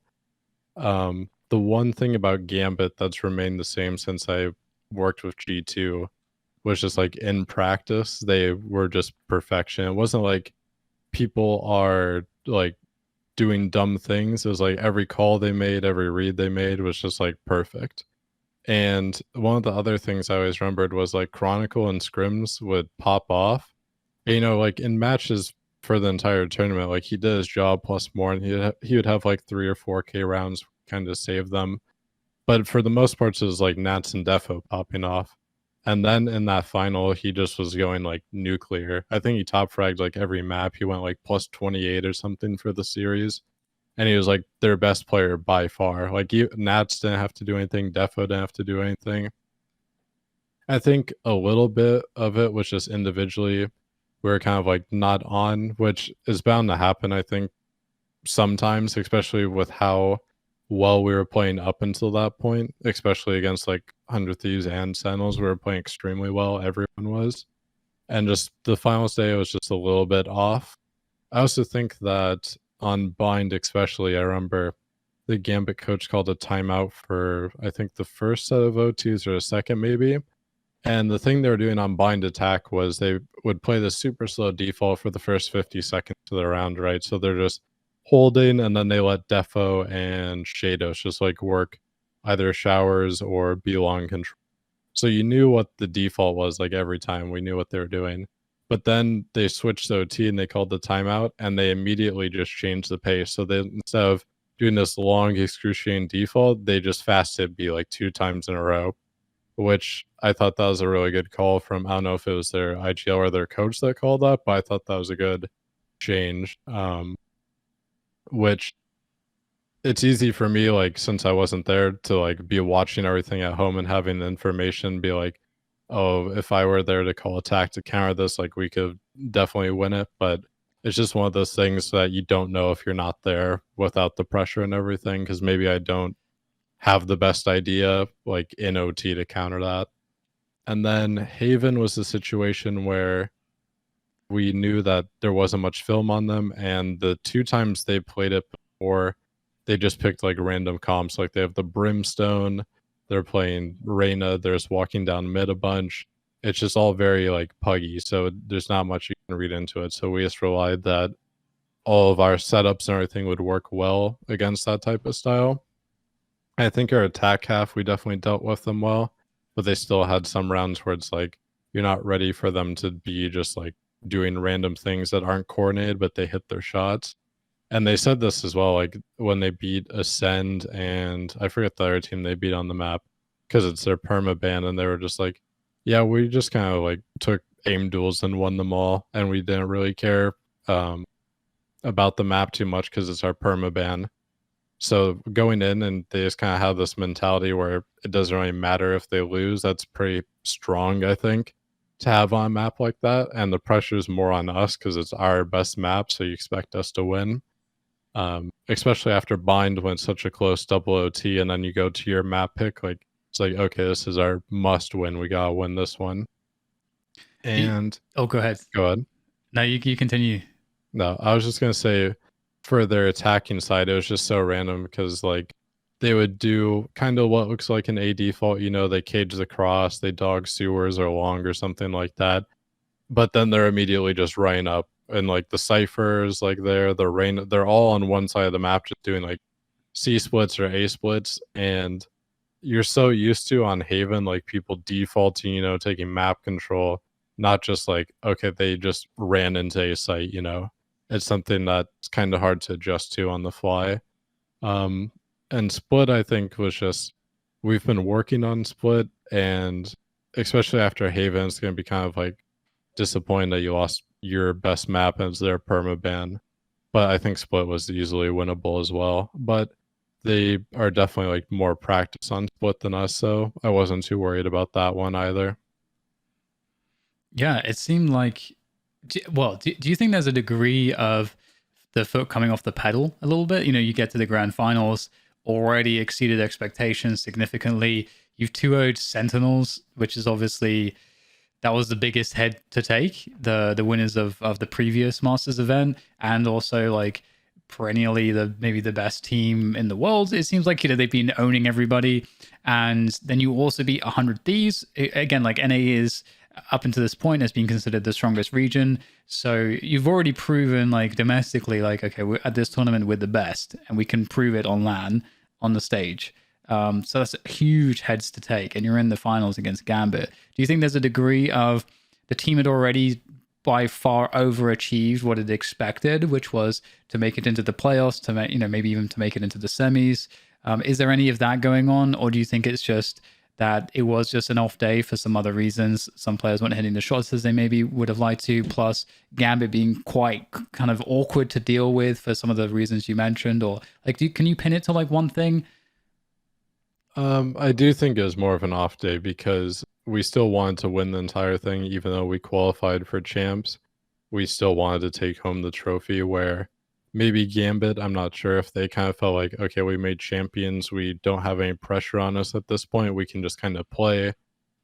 The one thing about Gambit that's remained the same since I worked with G2 was just like in practice, they were just perfection. It wasn't like people are like doing dumb things. It was like every call they made, every read they made was just like perfect. And one of the other things I always remembered was like Chronicle and scrims would pop off. And, like in matches for the entire tournament, like he did his job plus more, and he would have like 3 or 4K rounds kind of save them. But for the most parts, it was like Nats and Defo popping off. And then in that final, he just was going like nuclear. I think he top fragged like every map. He went like plus 28 or something for the series. And he was like their best player by far. Like Nats didn't have to do anything. Defo didn't have to do anything. I think a little bit of it was just individually we were kind of like not on, which is bound to happen, I think, sometimes, especially with how well we were playing up until that point, especially against like 100 Thieves and Sentinels. We were playing extremely well. Everyone was. And just the finals day was just a little bit off. I also think that on Bind especially, I remember the Gambit coach called a timeout for, I think, the first set of O2s or the second maybe. And the thing they were doing on Bind Attack was they would play the super slow default for the first 50 seconds of the round, right? So they're just holding, and then they let Defo and Shados just like work either showers or be long control. So you knew what the default was like every time. We knew what they were doing. But then they switched to OT and they called the timeout, and they immediately just changed the pace. So they, instead of doing this long excruciating default, they just fasted B like 2 times in a row, which I thought that was a really good call from, I don't know if it was their IGL or their coach that called that, but I thought that was a good change. Which it's easy for me, like, since I wasn't there, to like be watching everything at home and having the information be like, oh, if I were there to call attack to counter this, like, we could definitely win it. But it's just one of those things that you don't know if you're not there without the pressure and everything, because maybe I don't have the best idea like in OT to counter that. And then Haven was a situation where we knew that there wasn't much film on them, and the 2 times they played it before, they just picked like random comps. Like they have the Brimstone, they're playing Reyna, they're just walking down mid a bunch. It's just all very like puggy, so there's not much you can read into it. So we just relied that all of our setups and everything would work well against that type of style. I think our attack half, we definitely dealt with them well, but they still had some rounds where it's like you're not ready for them to be just like doing random things that aren't coordinated, but they hit their shots. And they said this as well, like when they beat Ascend and I forget the other team they beat on the map, because it's their perma ban, and they were just like, yeah, we just kind of like took aim duels and won them all, and we didn't really care about the map too much because it's our perma ban. So going in, and they just kind of have this mentality where it doesn't really matter if they lose. That's pretty strong, I think, to have on a map like that. And the pressure is more on us because it's our best map, so you expect us to win. Especially after Bind went such a close double OT, and then you go to your map pick, like it's like, okay, this is our must win. We gotta win this one. And go ahead. Go ahead. No, you continue. No, I was just gonna say, for their attacking side, it was just so random because like they would do kind of what looks like an A default, you know, they cage the cross, they dog sewers or long or something like that. But then they're immediately just running up, and like the ciphers, like they're all on one side of the map just doing like C splits or A splits. And you're so used to on Haven, like people defaulting, you know, taking map control, not just like, okay, they just ran into a site, you know. It's something that's kind of hard to adjust to on the fly. And Split, I think, was just, we've been working on Split, and especially after Haven, it's going to be kind of like disappointing that you lost your best map as their perma ban. But I think Split was easily winnable as well. But they are definitely like more practice on Split than us, so I wasn't too worried about that one either. Yeah, it seemed like, well, do you think there's a degree of the foot coming off the pedal a little bit? You know, you get to the grand finals, already exceeded expectations significantly. You've 2-0'd Sentinels, which is obviously, that was the biggest head to take, the winners of the previous Masters event, and also like perennially maybe the best team in the world. It seems like, you know, they've been owning everybody. And then you also beat 100 Thieves. Again, like NA is, up until this point, has been considered the strongest region. So you've already proven like domestically, like, okay, we're at this tournament, we're the best, and we can prove it on LAN, on the stage. So that's huge heads to take, and you're in the finals against Gambit. Do you think there's a degree of the team had already by far overachieved what it expected, which was to make it into the playoffs, to make, you know, maybe even to make it into the semis? Is there any of that going on, or do you think it's just that it was just an off day for some other reasons? Some players weren't hitting the shots as they maybe would have liked to, plus Gambit being quite kind of awkward to deal with for some of the reasons you mentioned, or like, can you pin it to like one thing? I do think it was more of an off day because we still wanted to win the entire thing, even though we qualified for champs. We still wanted to take home the trophy, where maybe Gambit, I'm not sure if they kind of felt like, okay, we made champions, we don't have any pressure on us at this point, we can just kind of play,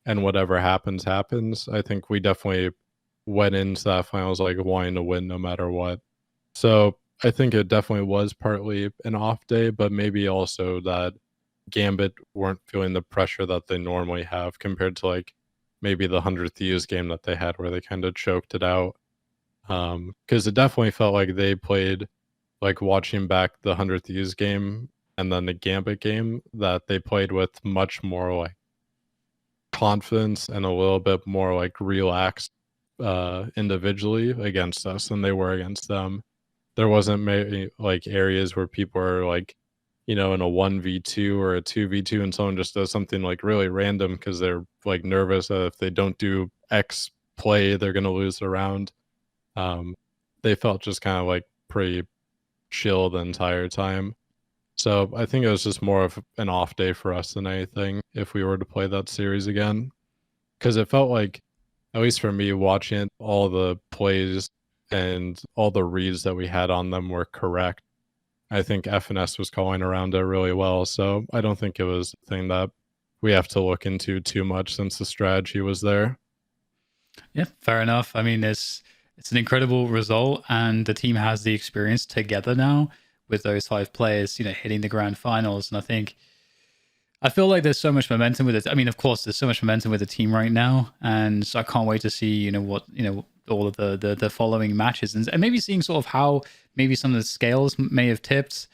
and whatever happens, happens. I think we definitely went into that finals like wanting to win no matter what. So I think it definitely was partly an off day, but maybe also that Gambit weren't feeling the pressure that they normally have compared to like maybe the 100 Thieves game that they had where they kind of choked it out. Because it definitely felt like they played, like watching back the 100 Thieves game and then the Gambit game, that they played with much more like confidence and a little bit more like relaxed individually against us than they were against them. There wasn't many like areas where people are like, in a 1v2 or a 2v2 and someone just does something like really random because they're like nervous that if they don't do X play, they're going to lose the round. They felt just kind of like pretty chill the entire time. So I think it was just more of an off day for us than anything if we were to play that series again. Because it felt like, at least for me, watching it, all the plays and all the reads that we had on them were correct. I think FNS was calling around it really well. So I don't think it was a thing that we have to look into too much since the strategy was there. Yeah, fair enough. I mean, it's an incredible result, and the team has the experience together now with those 5 players, hitting the grand finals. And I feel like there's so much momentum with it. I mean, of course, there's so much momentum with the team right now, and so I can't wait to see, what all of the following matches, and maybe seeing sort of how maybe some of the scales may have tipped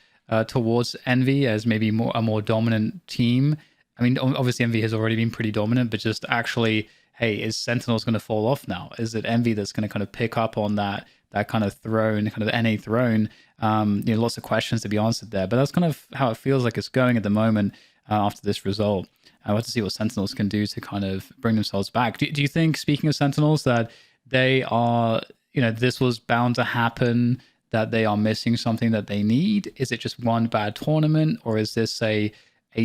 towards Envy as maybe a more dominant team. I mean, obviously Envy has already been pretty dominant, but just actually, hey, is Sentinels going to fall off now? Is it Envy that's going to kind of pick up on that kind of throne, kind of NA throne? Lots of questions to be answered there, but that's kind of how it feels like it's going at the moment after this result. I want to see what Sentinels can do to kind of bring themselves back. Do you think, speaking of Sentinels, that they are, this was bound to happen, that they are missing something that they need? Is it just one bad tournament, or is this a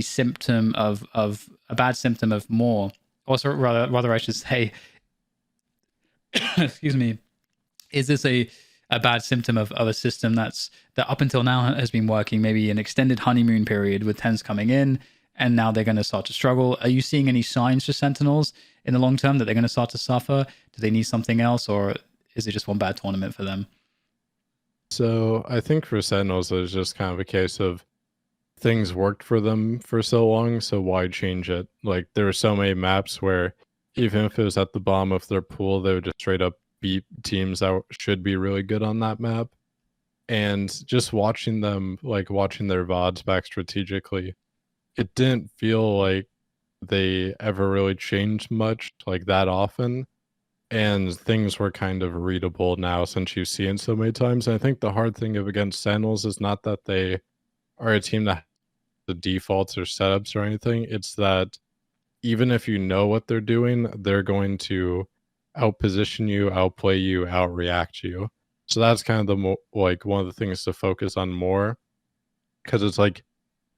symptom of a bad symptom of more? Also, rather I should say, excuse me, is this a bad symptom of a system that up until now has been working, maybe an extended honeymoon period with TENS coming in, and now they're going to start to struggle? Are you seeing any signs for Sentinels in the long term that they're going to start to suffer? Do they need something else, or is it just one bad tournament for them? So I think for Sentinels, it's just kind of a case of things worked for them for so long, so why change it? Like, there were so many maps where even if it was at the bottom of their pool, they would just straight up beat teams that should be really good on that map. And just watching them, like watching their VODs back strategically, it didn't feel like they ever really changed much like that often. And things were kind of readable now since you've seen so many times. And I think the hard thing of against Sentinels is not that they are a team that the defaults or setups or anything. It's that even if you know what they're doing, they're going to outposition you, outplay you, outreact you. So that's kind of the like one of the things to focus on more, because it's like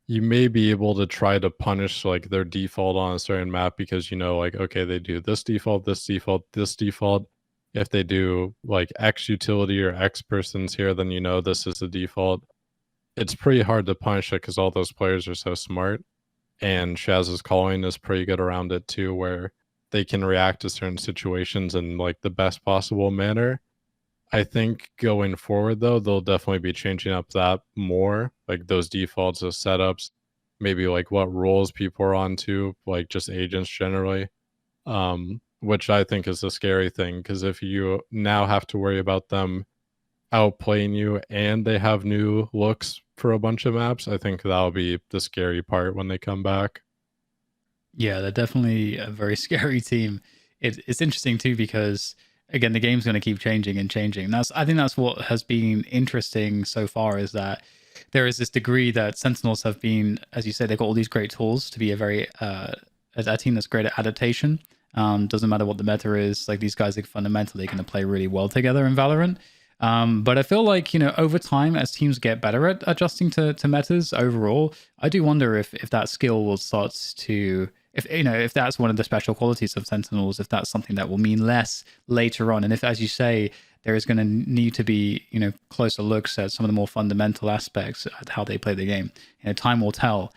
you may be able to try to punish like their default on a certain map because like, okay, they do this default, this default, this default. If they do like X utility or X persons here, then this is the default. It's pretty hard to punish it because all those players are so smart, and Shaz's calling is pretty good around it too, where they can react to certain situations in like the best possible manner. I think going forward, though, they'll definitely be changing up that more, like those defaults, those setups, maybe like what roles people are on to, like just agents generally, which I think is a scary thing, because if you now have to worry about them outplaying you and they have new looks for a bunch of maps, I think that'll be the scary part when they come back. Yeah, they're definitely a very scary team. It's interesting too because, again, the game's going to keep changing and changing. I think that's what has been interesting so far, is that there is this degree that Sentinels have been, as you said, they've got all these great tools to be a team that's great at adaptation. Doesn't matter what the meta is. Like, these guys are fundamentally going to play really well together in Valorant. But I feel like, over time, as teams get better at adjusting to metas overall, I do wonder if that skill will start to, if that's one of the special qualities of Sentinels, if that's something that will mean less later on. And if, as you say, there is going to need to be, closer looks at some of the more fundamental aspects at how they play the game. Time will tell.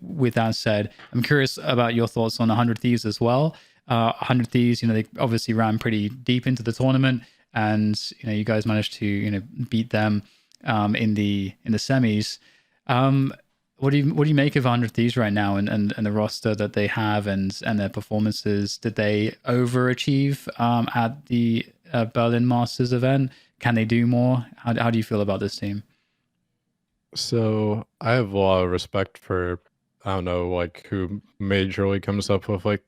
With that said, I'm curious about your thoughts on 100 Thieves as well. 100 Thieves, they obviously ran pretty deep into the tournament, and you guys managed to beat them in the semis. What do you make of 100 Thieves right now, and the roster that they have and their performances? Did they overachieve at the Berlin Masters event? Can they do more? How do you feel about this team? So I have a lot of respect for, I don't know, like who majorly comes up with like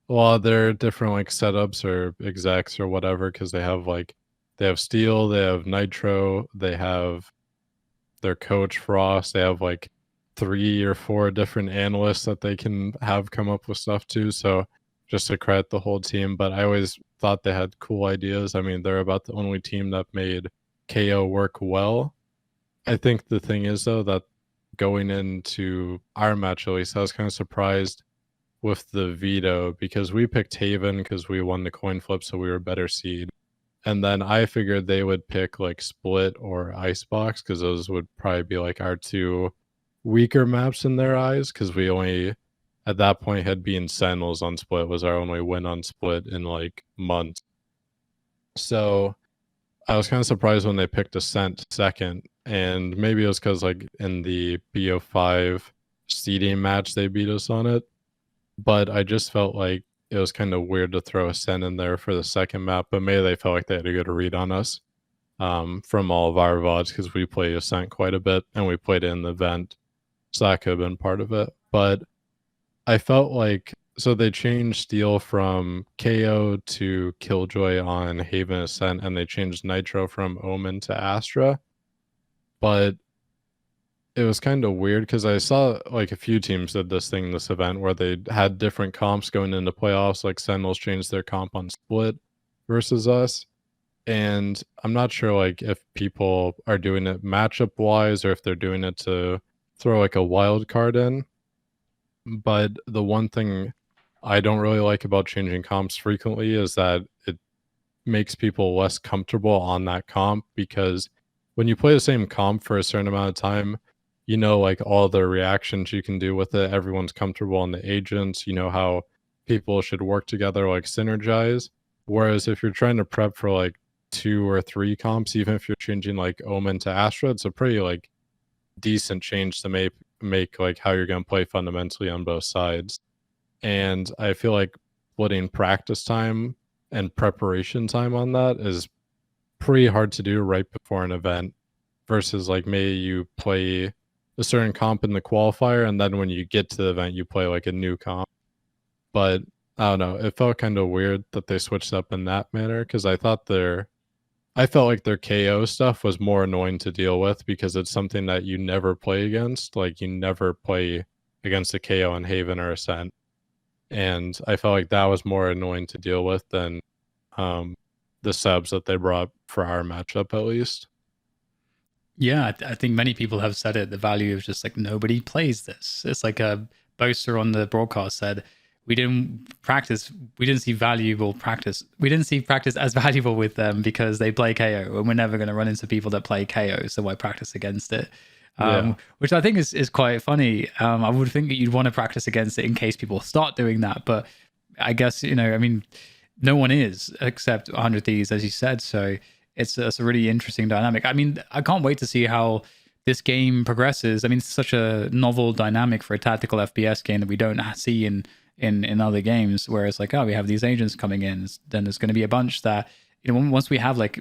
Well, they're different like setups or execs or whatever because they have Steel, they have Nitro, they have their coach Frost, they have like 3 or 4 different analysts that they can have come up with stuff too. So just to credit the whole team, but I always thought they had cool ideas. I mean, they're about the only team that made KO work well. I think the thing is though that going into our match at least, I was kind of surprised with the veto because we picked Haven because we won the coin flip, so we were better seed. And then I figured they would pick like Split or Icebox because those would probably be like our 2 weaker maps in their eyes because we only at that point had been Sentinels on Split was our only win on Split in like months. So I was kind of surprised when they picked Ascent second, and maybe it was because like in the BO5 seeding match they beat us on it. But I just felt like it was kind of weird to throw Ascent in there for the second map, but maybe they felt like they had a good read on us from all of our VODs because we play Ascent quite a bit and we played it in the event. So that could have been part of it. But I felt like, so they changed Steel from KO to Killjoy on Haven Ascent and they changed Nitro from Omen to Astra. But it was kind of weird because I saw like a few teams did this thing this event where they had different comps going into playoffs. Like Sentinels changed their comp on Split versus us, and I'm not sure like if people are doing it matchup wise or if they're doing it to throw like a wild card in. But the one thing I don't really like about changing comps frequently is that it makes people less comfortable on that comp because when you play the same comp for a certain amount of time, you know, like all the reactions you can do with it. Everyone's comfortable on the agents. You know how people should work together, like synergize. Whereas if you're trying to prep for like 2 or 3 comps, even if you're changing like Omen to Astra, it's a pretty like decent change to make like how you're going to play fundamentally on both sides. And I feel like splitting practice time and preparation time on that is pretty hard to do right before an event versus like maybe you play a certain comp in the qualifier and then when you get to the event you play like a new comp. But I don't know, it felt kind of weird that they switched up in that manner because I felt like their KO stuff was more annoying to deal with because it's something that you never play against. Like you never play against a KO in Haven or Ascent. And I felt like that was more annoying to deal with than the subs that they brought for our matchup at least. Yeah, I think many people have said it. The value of just like nobody plays this. It's like a boaster on the broadcast said, we didn't see valuable practice. We didn't see practice as valuable with them because they play KO, and we're never going to run into people that play KO. So why practice against it? Which I think is quite funny. I would think that you'd want to practice against it in case people start doing that, but I guess I mean, no one is except 100 Thieves, as you said. So it's a really interesting dynamic. I mean, I can't wait to see how this game progresses. I mean, it's such a novel dynamic for a tactical FPS game that we don't see in other games. Whereas like, oh, we have these agents coming in, then there's going to be a bunch that once we have like,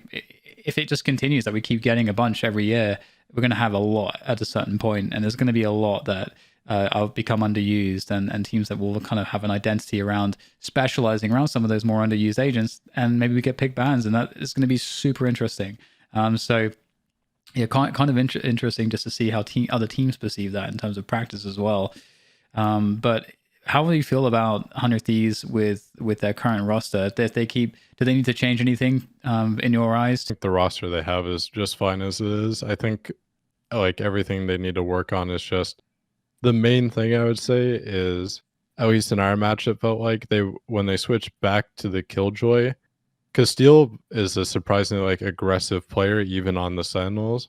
if it just continues that we keep getting a bunch every year, we're going to have a lot at a certain point, and there's going to be a lot that will become underused, and teams that will kind of have an identity around specializing around some of those more underused agents, and maybe we get pick bans, and that is going to be super interesting. So yeah, kind of interesting just to see how other teams perceive that in terms of practice as well. But how do you feel about 100 Thieves with their current roster? If they do they need to change anything in your eyes? I think the roster they have is just fine as it is. I think like everything they need to work on is just the main thing I would say is, at least in our match, it felt like when they switched back to the Killjoy, because Steel is a surprisingly like aggressive player even on the Sentinels.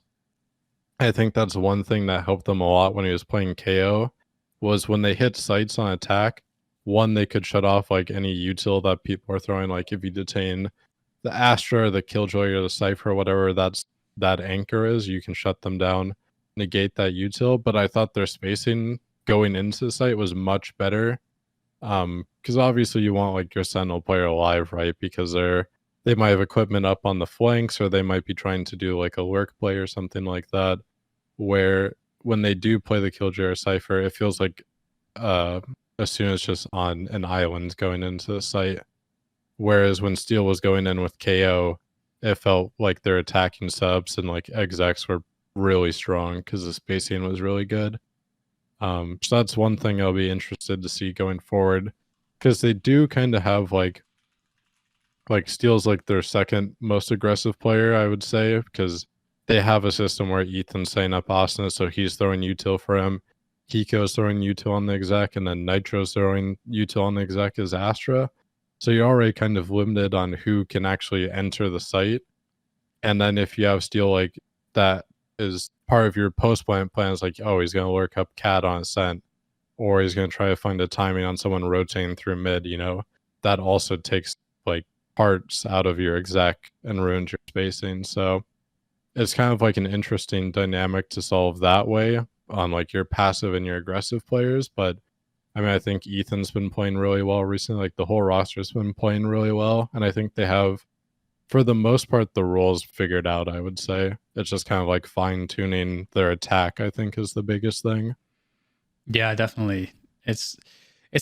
I think that's one thing that helped them a lot when he was playing KO was when they hit sites on attack. One, they could shut off like any util that people are throwing. Like if you detain the Astra, or the Killjoy, or the Cypher, or whatever that anchor is, you can shut them down, negate that util. But I thought their spacing going into the site was much better. Because obviously you want like your Sentinel player alive, right? Because they might have equipment up on the flanks, or they might be trying to do like a lurk play or something like that, where when they do play the Killjoy or Cypher, it feels like as soon as it's just on an island going into the site. Whereas when Steel was going in with KO, it felt like their attacking subs and like execs were really strong because the spacing was really good. So that's one thing I'll be interested to see going forward, because they do kind of have like Steel's like their second most aggressive player, I would say, because they have a system where Ethan's setting up Asuna, so he's throwing util for him. Hiko's throwing util on the exec, and then Nitro's throwing util on the exec as Astra. So you're already kind of limited on who can actually enter the site. And then if you have Steel like that is part of your post-plant plans, like, oh, he's going to lurk up Cat on Ascent, or he's going to try to find a timing on someone rotating through mid, you know, that also takes like parts out of your exec and ruins your spacing. So it's kind of like an interesting dynamic to solve that way on like your passive and your aggressive players. But I mean, I think Ethan's been playing really well recently. Like the whole roster's been playing really well. And I think they have, for the most part, the roles figured out, I would say. It's just kind of like fine tuning their attack, I think, is the biggest thing. Yeah, definitely. It's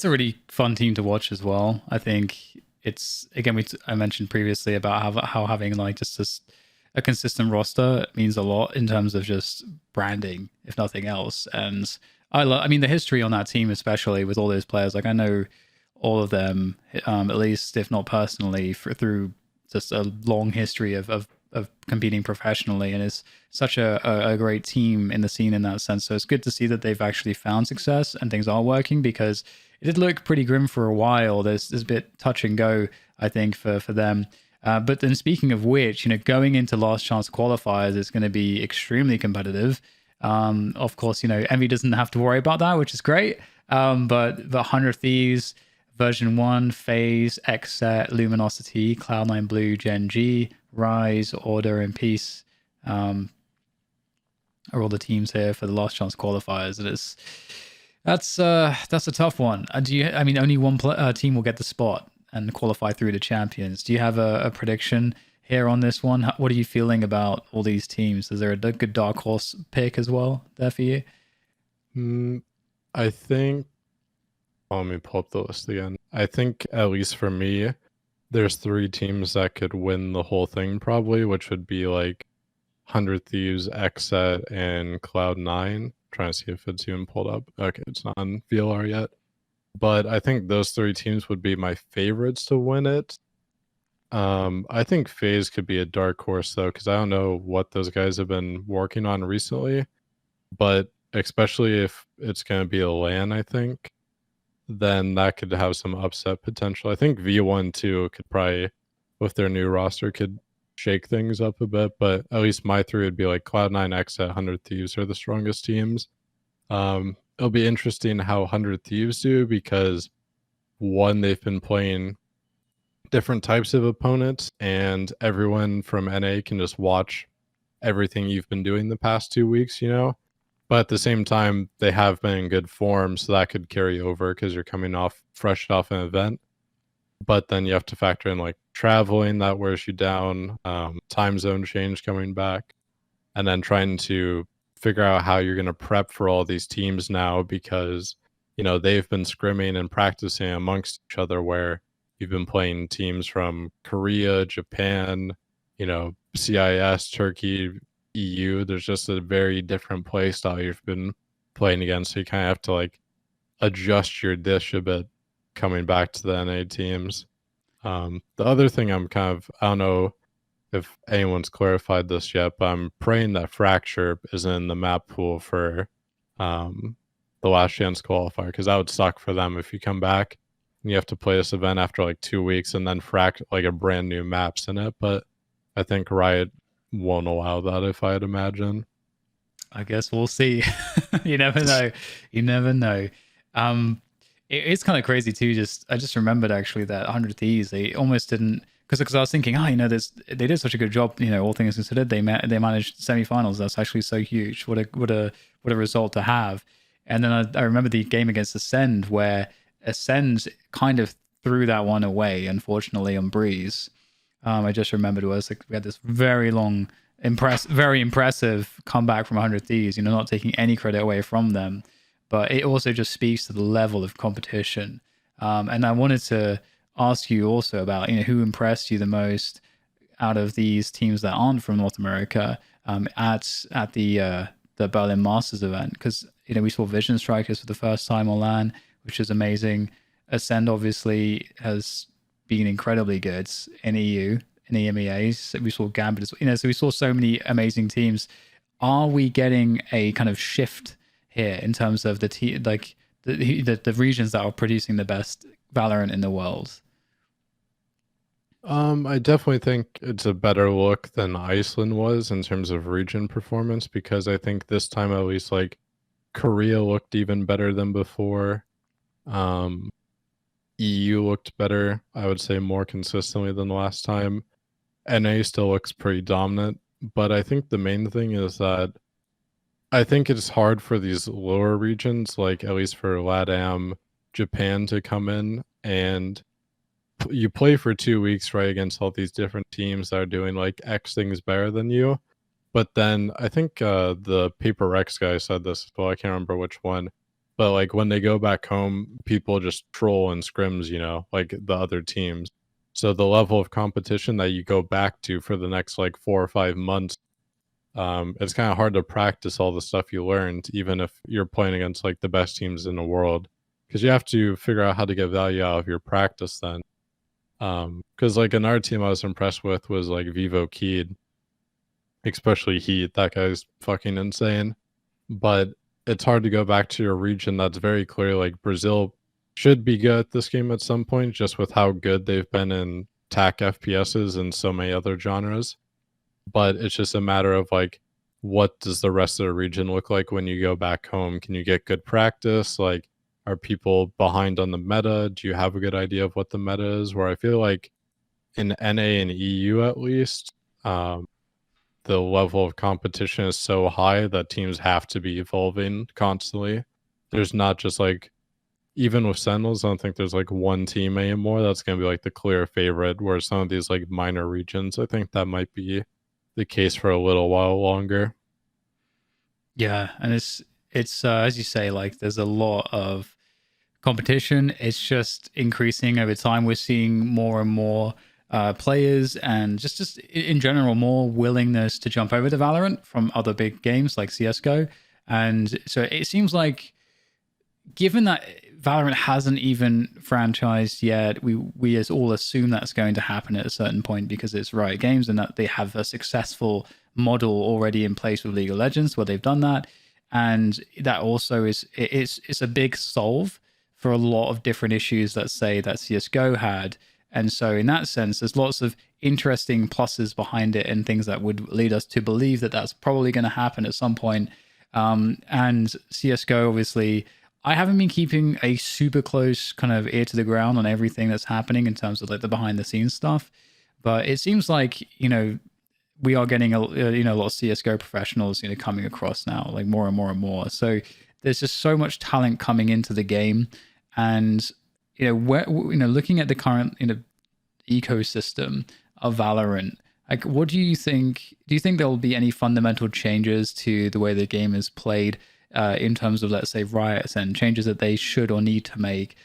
a really fun team to watch as well. I think it's, again, I mentioned previously about how having like just a consistent roster means a lot in terms of just branding, if nothing else. And I mean, the history on that team, especially with all those players, like I know all of them, at least if not personally, through just a long history of competing professionally, and it's such a great team in the scene in that sense. So it's good to see that they've actually found success and things are working, because it did look pretty grim for a while. There's a bit touch and go, I think, for them. But then speaking of which, you know, going into last chance qualifiers is going to be extremely competitive. Of course, you know, Envy doesn't have to worry about that, which is great. But the 100 Thieves, Version 1, FaZe, Xset, Luminosity, Cloud9 Blue, Gen G, Rise, Order, and Peace are all the teams here for the last chance qualifiers. That's a tough one. I mean, only one team will get the spot and qualify through to champions. Do you have a prediction here on this one? What are you feeling about all these teams? Is there a good dark horse pick as well there for you? I think, let me pull up the list again. I think, at least for me, there's 3 teams that could win the whole thing probably, which would be like 100 Thieves, Xset, and Cloud9. Trying to see if it's even pulled up. Okay, it's not on VLR yet. But I think those 3 teams would be my favorites to win it. I think FaZe could be a dark horse though, because I don't know what those guys have been working on recently. But especially if it's going to be a LAN, I think, then that could have some upset potential. I think V1 too could probably, with their new roster, could shake things up a bit. But at least my 3 would be like Cloud9, Xset, 100 Thieves are the strongest teams. It'll be interesting how 100 Thieves do, because one, they've been playing different types of opponents, and everyone from NA can just watch everything you've been doing the past 2 weeks, you know? But at the same time, they have been in good form, so that could carry over because you're coming fresh off an event. But then you have to factor in like traveling, that wears you down, time zone change coming back, and then trying to figure out how you're going to prep for all these teams now, because, you know, they've been scrimming and practicing amongst each other, where you've been playing teams from Korea, Japan, you know, CIS, Turkey, EU. There's just a very different play style you've been playing against, so you kind of have to like adjust your dish a bit coming back to the NA teams. The other thing I don't know if anyone's clarified this yet, but I'm praying that Fracture is in the map pool for the last chance qualifier, because that would suck for them if you come back and you have to play this event after like 2 weeks and then like a brand new map's in it. But I think Riot won't allow that, if I'd imagine. I guess we'll see. You never know. You never know. It's kind of crazy too. I just remembered actually that 100 Thieves, they almost didn't, because I was thinking, you know, they did such a good job, you know, all things considered. They managed semifinals. That's actually so huge. What a result to have. And then I remember the game against Ascend, where Ascend kind of threw that one away, unfortunately, on Breeze. I just remembered it was like we had this very long, very impressive comeback from 100 Thieves. You know, not taking any credit away from them. but it also just speaks to the level of competition. And I wanted to ask you also about, who impressed you the most out of these teams that aren't from North America at the Berlin Masters event, because we saw Vision Strikers for the first time on LAN, which is amazing. Ascend obviously has been incredibly good in EU, in EMEAs. We saw Gambit, so we saw so many amazing teams. Are we getting a kind of shift here in terms of the regions that are producing the best Valorant in the world? I definitely think it's a better look than Iceland was in terms of region performance, because I think this time at least like Korea looked even better than before. EU looked better, I would say more consistently than the last time. NA still looks pretty dominant, but I think the main thing is that I think it's hard for these lower regions, like at least for LATAM, Japan, to come in, and you play for 2 weeks, right, against all these different teams that are doing like X things better than you. But then I think the Paper Rex guy said this as well. I can't remember which one. But like when they go back home, people just troll and scrims, like the other teams. So the level of competition that you go back to for the next like 4 or 5 months, it's kind of hard to practice all the stuff you learned, even if you're playing against like the best teams in the world, because you have to figure out how to get value out of your practice then. Because like another team I was impressed with was like Vivo Keed, especially Heat. That guy's fucking insane. But it's hard to go back to your region that's very clear. Like Brazil should be good at this game at some point, just with how good they've been in TAC FPSs and so many other genres. But it's just a matter of like, what does the rest of the region look like when you go back home? Can you get good practice? Like, are people behind on the meta? Do you have a good idea of what the meta is? Where I feel like in NA and EU at least, the level of competition is so high that teams have to be evolving constantly. There's not just like, even with Sentinels, I don't think there's like one team anymore that's going to be like the clear favorite, where some of these like minor regions, I think that might be the case for a little while longer. Yeah, and it's as you say, like there's a lot of competition. It's just increasing over time. We're seeing more and more players, and just in general more willingness to jump over to Valorant from other big games like CS:GO. And so it seems like, given that Valorant hasn't even franchised yet, we as all assume that's going to happen at a certain point because it's Riot Games and that they have a successful model already in place with League of Legends where they've done that. And that also it's a big solve for a lot of different issues that say that CS:GO had. And so in that sense, there's lots of interesting pluses behind it and things that would lead us to believe that that's probably going to happen at some point. And CS:GO, obviously, I haven't been keeping a super close kind of ear to the ground on everything that's happening in terms of like the behind the scenes stuff. But it seems like, we are getting a lot of CS:GO professionals, coming across now, like more and more and more. So there's just so much talent coming into the game. And looking at the current ecosystem of Valorant, like, what do you think? Do you think there will be any fundamental changes to the way the game is played in terms of, let's say, Riot, and changes that they should or need to make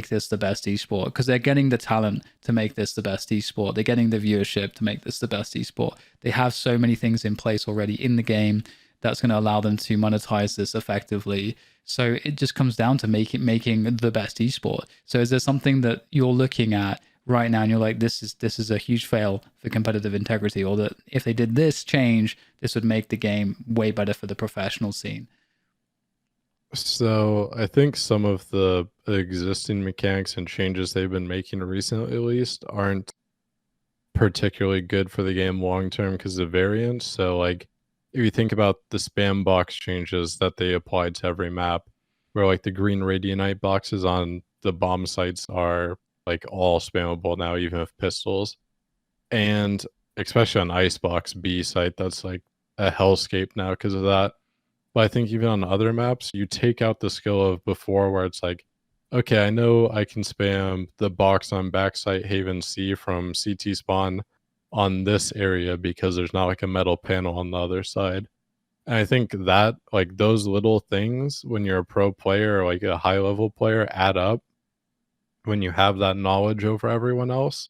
this the best esport? Because they're getting the talent to make this the best esport. They're getting the viewership to make this the best esport. They have so many things in place already in the game that's going to allow them to monetize this effectively. So it just comes down to making the best esport. So is there something that you're looking at right now and you're like, this is a huge fail for competitive integrity, or that if they did this change, this would make the game way better for the professional scene? So I think some of the existing mechanics and changes they've been making recently, at least, aren't particularly good for the game long term because of variance. So like, if you think about the spam box changes that they applied to every map, where like the green Radianite boxes on the bomb sites are like all spammable now, even with pistols. And especially on Icebox B site, that's like a hellscape now because of that. But I think even on other maps, you take out the skill of before where it's like, okay, I know I can spam the box on backside Haven C from CT spawn on this area because there's not like a metal panel on the other side. And I think that, like, those little things when you're a pro player or like a high level player add up when you have that knowledge over everyone else.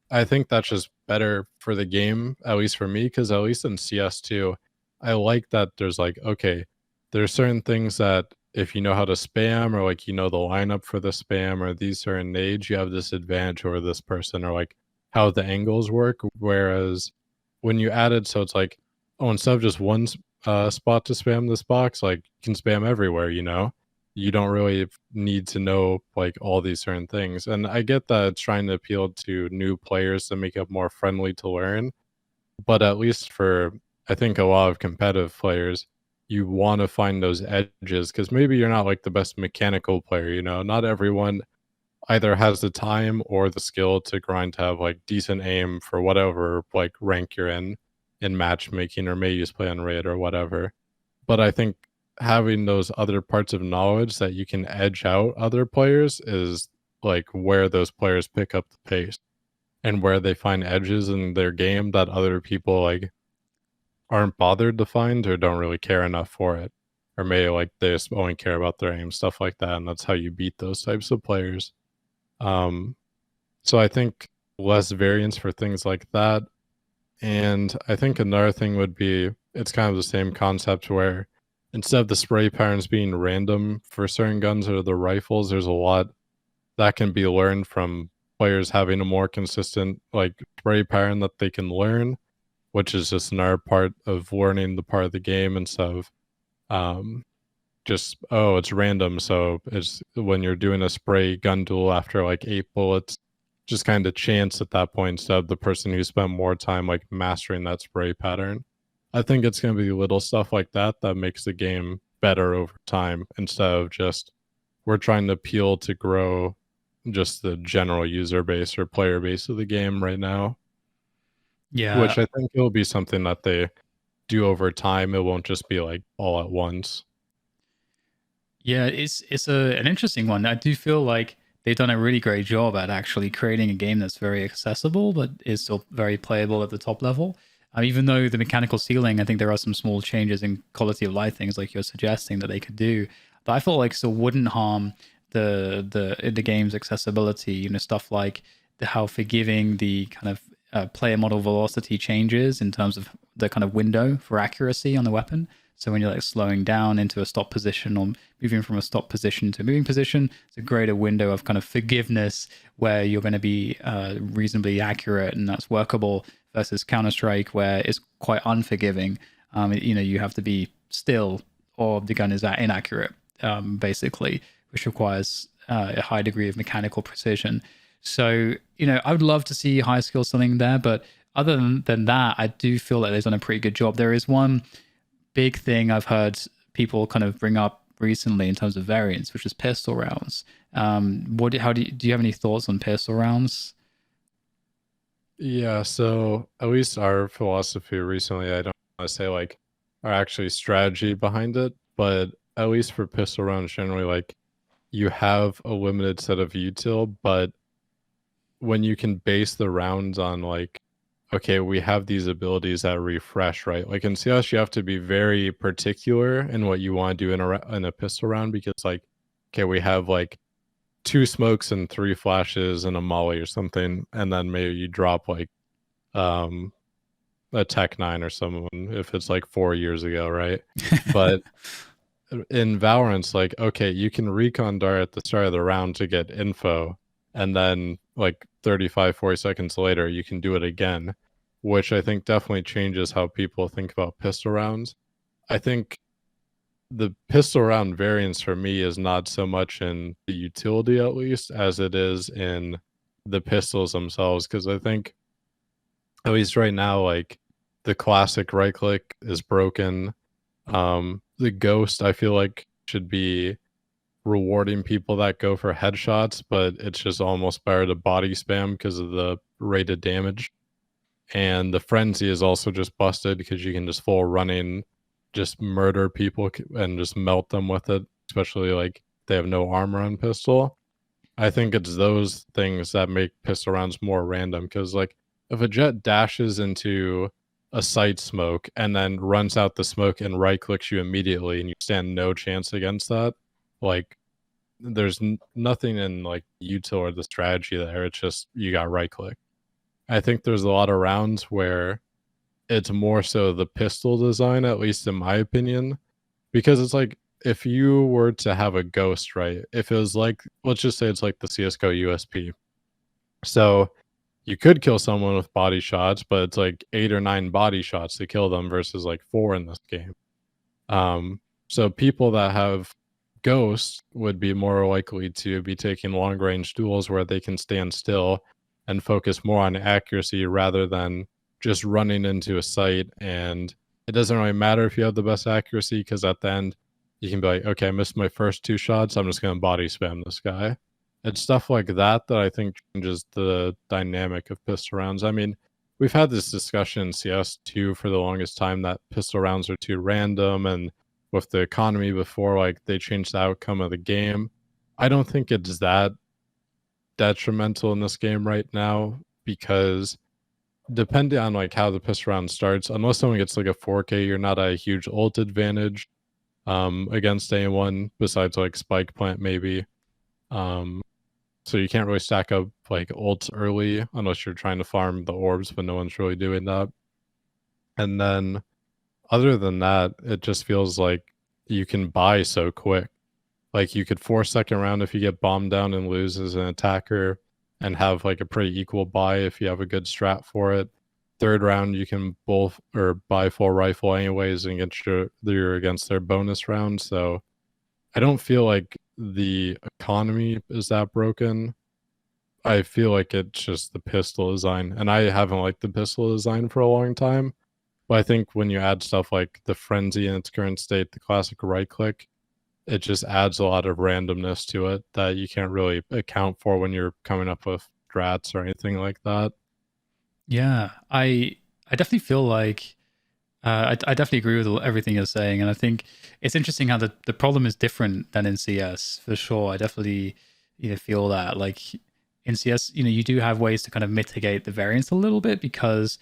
I think that's just better for the game, at least for me, because at least in CS2, I like that there's like, okay, there's certain things that if you know how to spam or like you know the lineup for the spam or these certain nades, you have this advantage over this person or like how the angles work. Whereas when you add it, so it's like, oh, instead of just one spot to spam this box, like you can spam everywhere, you know? You don't really need to know like all these certain things. And I get that it's trying to appeal to new players to make it more friendly to learn. But at least for, I think, a lot of competitive players, you want to find those edges because maybe you're not like the best mechanical player, you know, not everyone either has the time or the skill to grind to have like decent aim for whatever like rank you're in matchmaking or maybe you just play on raid or whatever. But I think having those other parts of knowledge that you can edge out other players is like where those players pick up the pace and where they find edges in their game that other people like aren't bothered to find or don't really care enough for it. Or maybe like they just only care about their aim, stuff like that. And that's how you beat those types of players. Um, so I think less variance for things like that. And I think another thing would be it's kind of the same concept where instead of the spray patterns being random for certain guns or the rifles, there's a lot that can be learned from players having a more consistent like spray pattern that they can learn, which is just another part of learning the part of the game instead of just, oh, it's random. So it's when you're doing a spray gun duel after like 8 bullets, just kind of chance at that point instead of the person who spent more time like mastering that spray pattern. I think it's going to be little stuff like that that makes the game better over time instead of just we're trying to appeal to grow just the general user base or player base of the game right now, Yeah, which I think will be something that they do over time. It won't just be like all at once. yeah, it's an interesting one. I do feel like they've done a really great job at actually creating a game that's very accessible, but is still very playable at the top level. Even though the mechanical ceiling, I think there are some small changes in quality of life things like you're suggesting that they could do, that I feel like still wouldn't harm the game's accessibility. You know, stuff like how forgiving the kind of player model velocity changes in terms of the kind of window for accuracy on the weapon. So when you're like slowing down into a stop position or moving from a stop position to a moving position, it's a greater window of kind of forgiveness where you're going to be reasonably accurate and that's workable versus Counter-Strike where it's quite unforgiving. You know, you have to be still or the gun is inaccurate, basically, which requires a high degree of mechanical precision. So, you know, I would love to see high skill ceiling there, but other than that, I do feel like they've done a pretty good job. There is one big thing I've heard people kind of bring up recently in terms of variants, which is pistol rounds. How do you have any thoughts on pistol rounds? Yeah, so at least our philosophy recently, I don't want to say like our actually strategy behind it, but at least for pistol rounds, generally, like you have a limited set of util, but when you can base the rounds on like, okay, we have these abilities that refresh, right? Like in CS, you have to be very particular in what you want to do in a pistol round because like, okay, we have like 2 smokes and 3 flashes and a molly or something, and then maybe you drop like a Tech 9 or someone if it's like 4 years ago, right? But in Valorant's like, okay, you can recon dart at the start of the round to get info, and then like 35, 40 seconds later, you can do it again, which I think definitely changes how people think about pistol rounds. I think the pistol round variance for me is not so much in the utility, at least, as it is in the pistols themselves, because I think, at least right now, like the classic right click is broken. The ghost, I feel like, should be rewarding people that go for headshots, but it's just almost better to body spam because of the rated damage. And the frenzy is also just busted because you can just full running, just murder people and just melt them with it, especially like they have no armor on pistol. I think it's those things that make pistol rounds more random because like if a jet dashes into a site smoke and then runs out the smoke and right clicks you immediately, and you stand no chance against that. Like, there's nothing in like util or the strategy there. It's just you got right click. I think there's a lot of rounds where it's more so the pistol design, at least in my opinion, because it's like if you were to have a ghost, right? If it was like, let's just say it's like the CS:GO USP. So you could kill someone with body shots, but it's like 8 or 9 body shots to kill them versus like 4 in this game. So people that have ghosts would be more likely to be taking long range duels where they can stand still and focus more on accuracy rather than just running into a site. And it doesn't really matter if you have the best accuracy, because at the end you can be like, okay, I missed my first 2 shots, I'm just going to body spam this guy. It's stuff like that that I think changes the dynamic of pistol rounds. I mean, we've had this discussion in CS2 for the longest time that pistol rounds are too random, and with the economy before, like, they changed the outcome of the game. I don't think it's that detrimental in this game right now, because depending on like how the pistol round starts, unless someone gets like a 4K, you're not at a huge ult advantage against anyone besides like Spike Plant maybe. So you can't really stack up like ults early unless you're trying to farm the orbs, but no one's really doing that. And then other than that, it just feels like you can buy so quick. Like you could 4-second round if you get bombed down and lose as an attacker, and have like a pretty equal buy if you have a good strat for it. Third round, you can both or buy full rifle anyways and get you're against their bonus round. So I don't feel like the economy is that broken. I feel like it's just the pistol design, and I haven't liked the pistol design for a long time. But I think when you add stuff like the frenzy in its current state, the classic right click, it just adds a lot of randomness to it that you can't really account for when you're coming up with strats or anything like that. Yeah, I definitely feel like I definitely agree with everything you're saying, and I think it's interesting how the problem is different than in CS for sure. I definitely feel that like in CS, you do have ways to kind of mitigate the variance a little bit because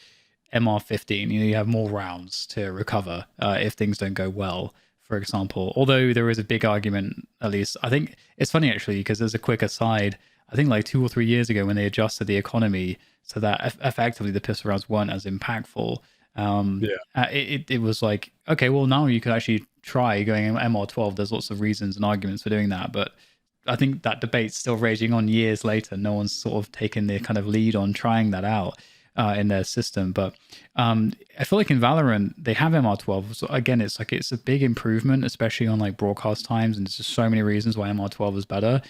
MR15, you have more rounds to recover if things don't go well, for example. Although there is a big argument, at least I think it's funny actually, because there's a quick aside. I think like 2 or 3 years ago when they adjusted the economy so that effectively the pistol rounds weren't as impactful. It was like, okay, well now you could actually try going MR12. There's lots of reasons and arguments for doing that, but I think that debate's still raging on years later. No one's sort of taken the kind of lead on trying that out in their system. But I feel like in Valorant they have MR12. So again, it's a big improvement, especially on like broadcast times, and there's just so many reasons why MR12 is better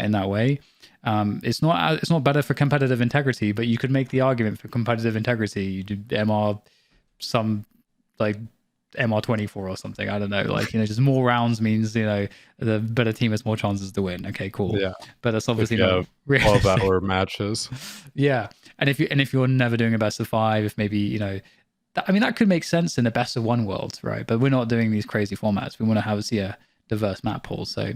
in that way. It's not better for competitive integrity, but you could make the argument for competitive integrity. You do MR some like MR24 or something. I don't know. Like, just more rounds means, the better team has more chances to win. Okay, cool. Yeah. But that's obviously not 12-hour matches. Yeah. And if you're never doing a best of 5, if maybe, that could make sense in a best of 1 world, right? But we're not doing these crazy formats. We want to see a diverse map pool. So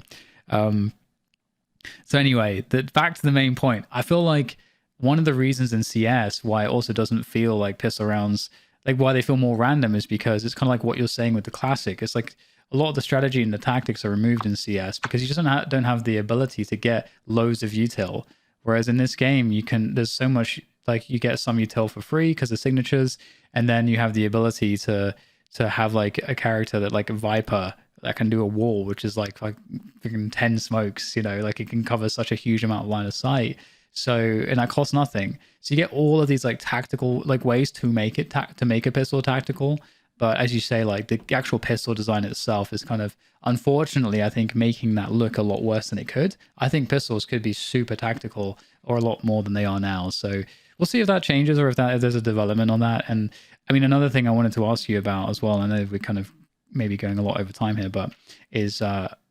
anyway, back to the main point. I feel like one of the reasons in CS why it also doesn't feel like pistol rounds, like why they feel more random, is because it's kind of like what you're saying with the classic. It's like a lot of the strategy and the tactics are removed in CS because you just don't have the ability to get loads of util. Whereas in this game, there's so much, like you get some util for free because of signatures, and then you have the ability to have like a character that like a Viper that can do a wall, which is like freaking 10 smokes, like it can cover such a huge amount of line of sight. So, and that costs nothing. So you get all of these like tactical like ways to make it to make a pistol tactical. But as you say, like the actual pistol design itself is kind of, unfortunately, I think making that look a lot worse than it could. I think pistols could be super tactical, or a lot more than they are now. So we'll see if that changes, or if there's a development on that. And I mean, another thing I wanted to ask you about as well, I know we're kind of maybe going a lot over time here, but is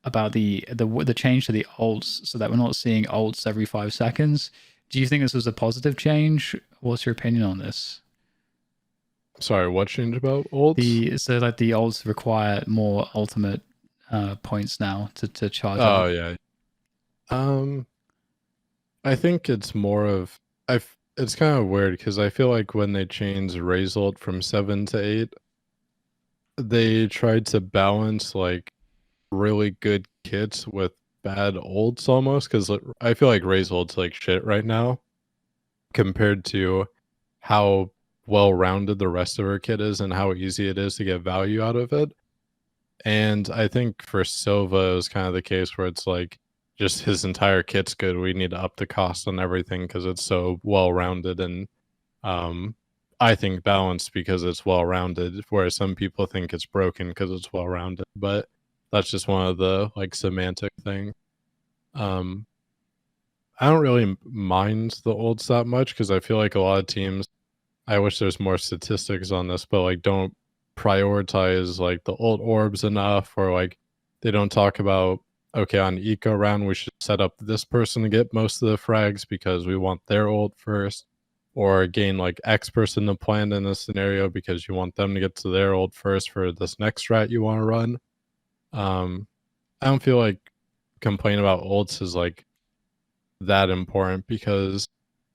about the change to the ults, so that we're not seeing ults every 5 seconds. Do you think this was a positive change? What's your opinion on this? Sorry, what change about ults? So like the ults require more ultimate points now to charge. Oh, yeah. I think it's more of It's kind of weird because I feel like when they changed result from 7 to 8, they tried to balance like really good kits with bad ults almost, because I feel like Ray's ult's like shit right now compared to how well-rounded the rest of her kit is and how easy it is to get value out of it. And I think for Silva, it was kind of the case where it's like, just his entire kit's good. We need to up the cost on everything because it's so well-rounded and I think balanced because it's well-rounded, whereas some people think it's broken because it's well-rounded. But that's just one of the like semantic things. I don't really mind the ults that much because I feel like a lot of teams, I wish there's more statistics on this, but like don't prioritize like the ult orbs enough, or like they don't talk about, okay, on eco round we should set up this person to get most of the frags because we want their ult first, or gain like X person to plant in this scenario because you want them to get to their ult first for this next strat you want to run. I don't feel like complaining about ults is like that important because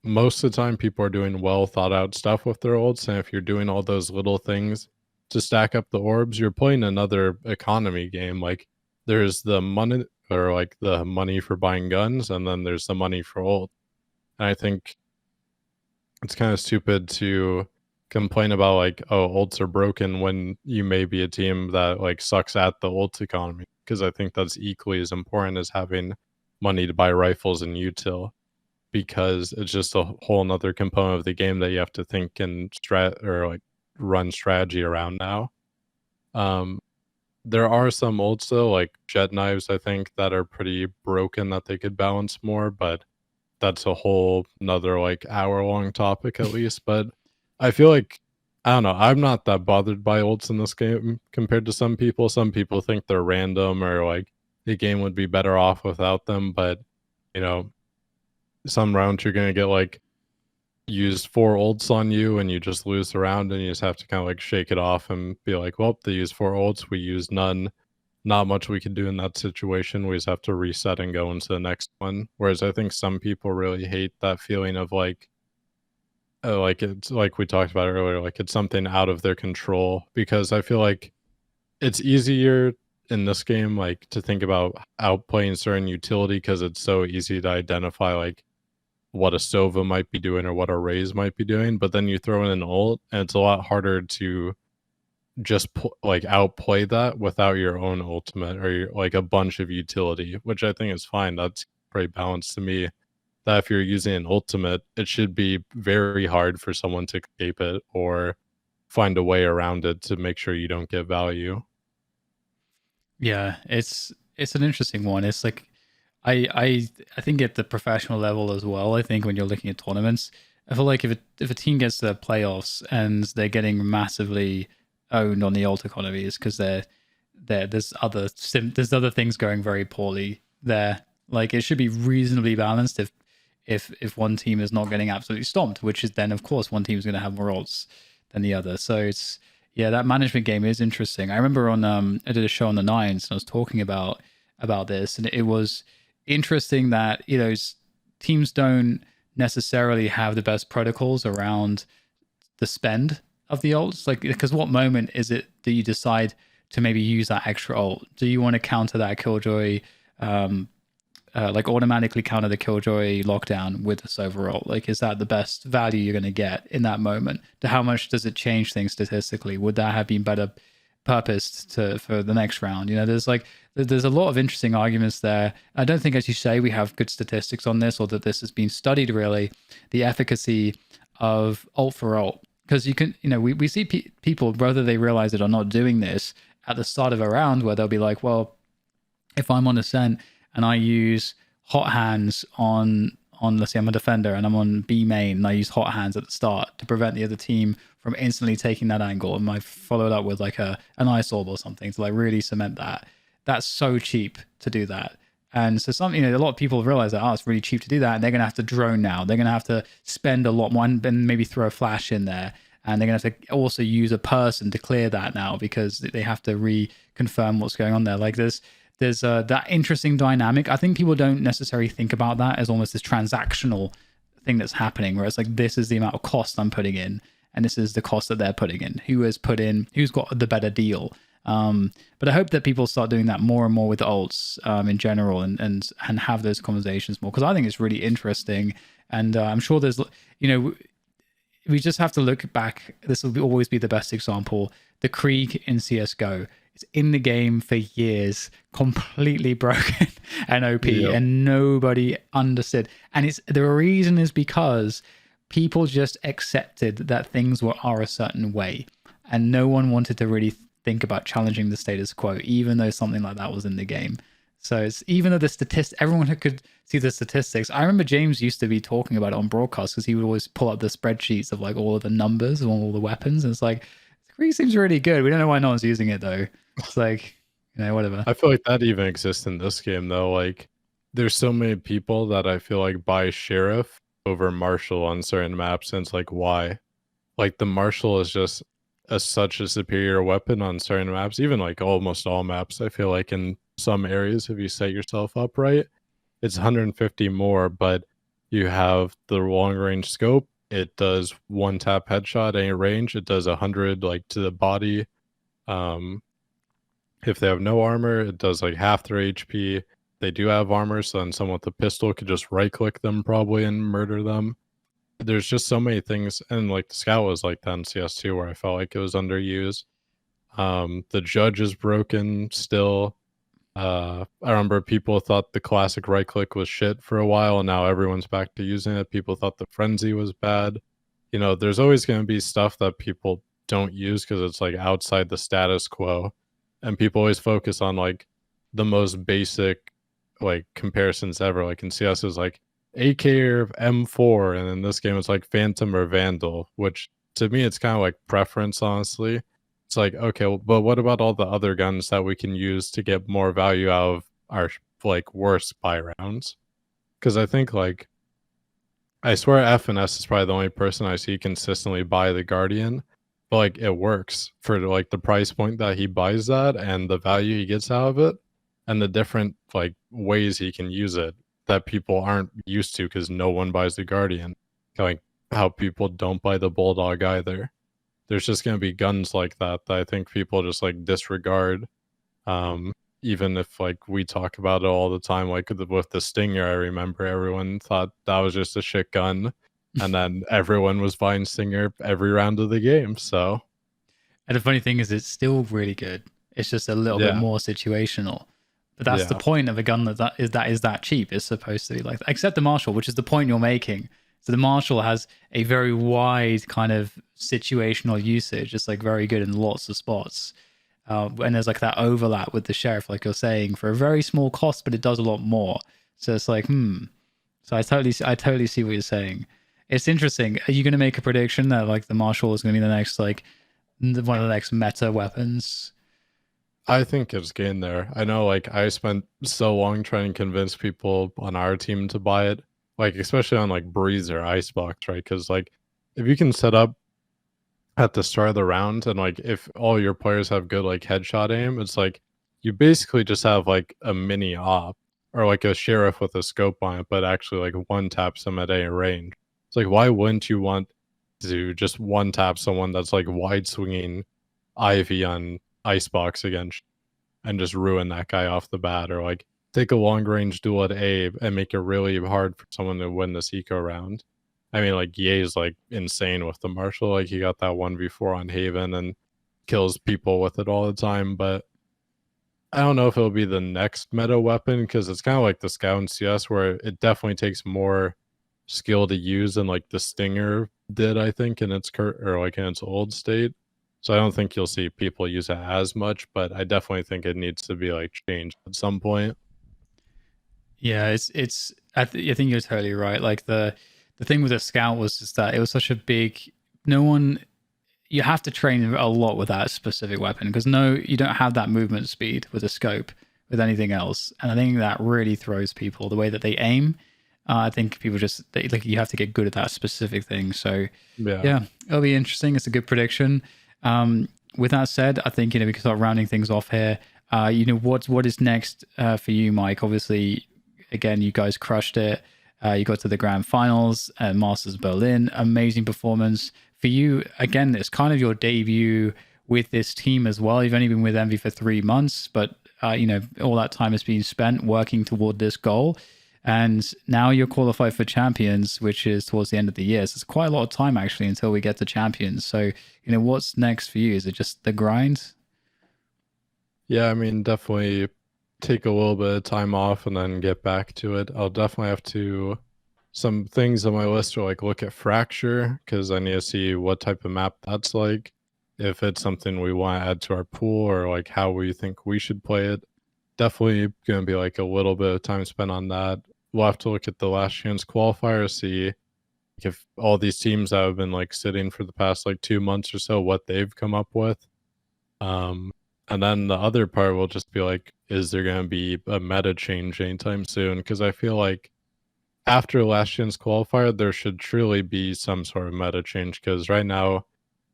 most of the time people are doing well thought out stuff with their ults, and if you're doing all those little things to stack up the orbs, you're playing another economy game. Like there's the money, or like the money for buying guns, and then there's the money for ult. And I think it's kind of stupid to complain about like, oh, ults are broken when you may be a team that like sucks at the ult economy, because I think that's equally as important as having money to buy rifles and util, because it's just a whole nother component of the game that you have to think and run strategy around now. There are some ults though, like jet knives, I think, that are pretty broken that they could balance more, but that's a whole nother like hour-long topic at least. But I feel like, I don't know, I'm not that bothered by ults in this game compared to some people. Some people think they're random, or like the game would be better off without them, but you know, some rounds you're gonna get like used 4 ults on you and you just lose the round, and you just have to kind of like shake it off and be like, well, they used 4 ults, we used none. Not much we can do in that situation. We just have to reset and go into the next one. Whereas I think some people really hate that feeling of like it's like we talked about earlier, like it's something out of their control, because I feel like it's easier in this game like to think about outplaying certain utility because it's so easy to identify like what a Sova might be doing or what a Raze might be doing. But then you throw in an ult and it's a lot harder to just like outplay that without your own ultimate or like a bunch of utility, which I think is fine. That's pretty balanced to me. That if you're using an ultimate, it should be very hard for someone to escape it or find a way around it to make sure you don't get value. Yeah, it's an interesting one. It's like I think at the professional level as well, I think when you're looking at tournaments, I feel like if a team gets to the playoffs and they're getting massively owned on the ult economies because there's other things going very poorly there. Like it should be reasonably balanced if one team is not getting absolutely stomped, which is then of course one team is going to have more ults than the other. So it's, yeah, that management game is interesting. I remember on I did a show on the Nines and I was talking about this, and it was interesting that, you know, teams don't necessarily have the best protocols around the spend of the ults. Like, because what moment is it that you decide to maybe use that extra ult? Do you want to counter that Killjoy, like automatically counter the Killjoy lockdown with this overall? Like, is that the best value you're going to get in that moment? To how much does it change things statistically? Would that have been better purposed for the next round? You know, there's a lot of interesting arguments there. I don't think, as you say, we have good statistics on this, or that this has been studied really, the efficacy of ult for ult. Because you can, you know, we see people, whether they realize it or not, doing this at the start of a round where they'll be like, well, if I'm on Ascent and I use hot hands on let's say I'm a defender and I'm on B main and I use hot hands at the start to prevent the other team from instantly taking that angle, and I follow it up with like an ice orb or something to like really cement that. That's so cheap to do that. And so a lot of people realize that, it's really cheap to do that, and they're going to have to drone now. They're going to have to spend a lot more and maybe throw a flash in there. And they're going to have to also use a person to clear that now because they have to reconfirm what's going on there. Like there's that interesting dynamic. I think people don't necessarily think about that as almost this transactional thing that's happening where it's like, this is the amount of cost I'm putting in, and this is the cost that they're putting in. Who's got the better deal? But I hope that people start doing that more and more with alts in general, and have those conversations more, because I think it's really interesting. And I'm sure there's, we just have to look back. This will always be the best example. The Krieg in CSGO. It's in the game for years, completely broken and OP, and nobody understood. And the reason is because people just accepted that things are a certain way, and no one wanted to really think about challenging the status quo, even though something like that was in the game. So it's, even though the statistics, everyone who could see the statistics. I remember James used to be talking about it on broadcast, because he would always pull up the spreadsheets of like all of the numbers of all the weapons. And it's like, Krieg seems really good. We don't know why no one's using it though. It's like, whatever. I feel like that even exists in this game though. Like, there's so many people that I feel like buy Sheriff over Marshall on certain maps, and it's like, why? Like, the Marshall is just such a superior weapon on certain maps, even like almost all maps. I feel like in some areas, if you set yourself up right, it's 150 more, but you have the long range scope. It does one tap headshot any range. It does 100 like to the body. If they have no armor, it does like half their HP. They do have armor, so then someone with a pistol could just right click them probably and murder them. There's just so many things, and like the Scout was like that in CS2, where I felt like it was underused. The Judge is broken still. I remember people thought the classic right click was shit for a while, and now everyone's back to using it. People thought the Frenzy was bad. There's always going to be stuff that people don't use because it's like outside the status quo, and people always focus on like the most basic like comparisons ever. Like in CS is like AK or M4, and in this game it's like Phantom or Vandal, which to me it's kind of like preference, honestly. It's like, okay, well, but what about all the other guns that we can use to get more value out of our like worst buy rounds? Because I think like, I swear FNS is probably the only person I see consistently buy the Guardian, but like it works for like the price point that he buys that and the value he gets out of it, and the different like ways he can use it that people aren't used to, because no one buys the Guardian. Like how people don't buy the Bulldog either. There's just going to be guns like that I think people just like disregard. Even if like we talk about it all the time, like with the Stinger, I remember everyone thought that was just a shit gun, and then everyone was buying Stinger every round of the game. So, and the funny thing is, it's still really good. It's just a little bit more situational. But that's the point of a gun that is that cheap. It's supposed to be like that. Except the Marshall, which is the point you're making. So the Marshall has a very wide kind of situational usage. It's like very good in lots of spots. And there's like that overlap with the Sheriff, like you're saying, for a very small cost, but it does a lot more. So it's like, So I totally see what you're saying. It's interesting. Are you going to make a prediction that like the Marshall is going to be the next, like one of the next meta weapons? I think it's getting there. I know like I spent so long trying to convince people on our team to buy it. Like, especially on like Breeze or Icebox, right? Because like if you can set up at the start of the round, and like if all your players have good like headshot aim, it's like you basically just have like a mini op, or like a Sheriff with a scope on it, but actually like one taps them at any range. It's like, why wouldn't you want to just one tap someone that's like wide swinging Ivy on Icebox against and just ruin that guy off the bat, or like take a long range duel at A and make it really hard for someone to win this eco round. I mean, like Ye's like insane with the Marshall. Like he got that 1v4 on Haven and kills people with it all the time. But I don't know if it'll be the next meta weapon, because it's kind of like the Scout in CS, where it definitely takes more skill to use than like the Stinger did, I think, in its in its old state. So I don't think you'll see people use it as much, but I definitely think it needs to be like changed at some point. Yeah, I think you're totally right. Like the thing with the Scout was just that it was such a big, you have to train a lot with that specific weapon, because you don't have that movement speed with a scope with anything else. And I think that really throws people, the way that they aim. I think people you have to get good at that specific thing. So yeah, it'll be interesting. It's a good prediction. With that said, I think, we can start rounding things off here. What is next for you, Mike? Obviously, again, you guys crushed it. You got to the grand finals at Masters Berlin. Amazing performance for you. Again, it's kind of your debut with this team as well. You've only been with Envy for 3 months, but all that time has been spent working toward this goal. And now you're qualified for champions, which is towards the end of the year. So it's quite a lot of time actually until we get to champions. So, what's next for you? Is it just the grind? Yeah, I mean, definitely take a little bit of time off and then get back to it. I'll definitely have to, some things on my list are like look at Fracture, because I need to see what type of map that's like, if it's something we want to add to our pool, or like how we think we should play it. Definitely going to be like a little bit of time spent on that. We'll have to look at the last chance qualifier, see if all these teams that have been like sitting for the past like 2 months or so, what they've come up with. And then the other part will just be like, is there going to be a meta change anytime soon? Because I feel like after last gen's qualifier, there should truly be some sort of meta change. Because right now,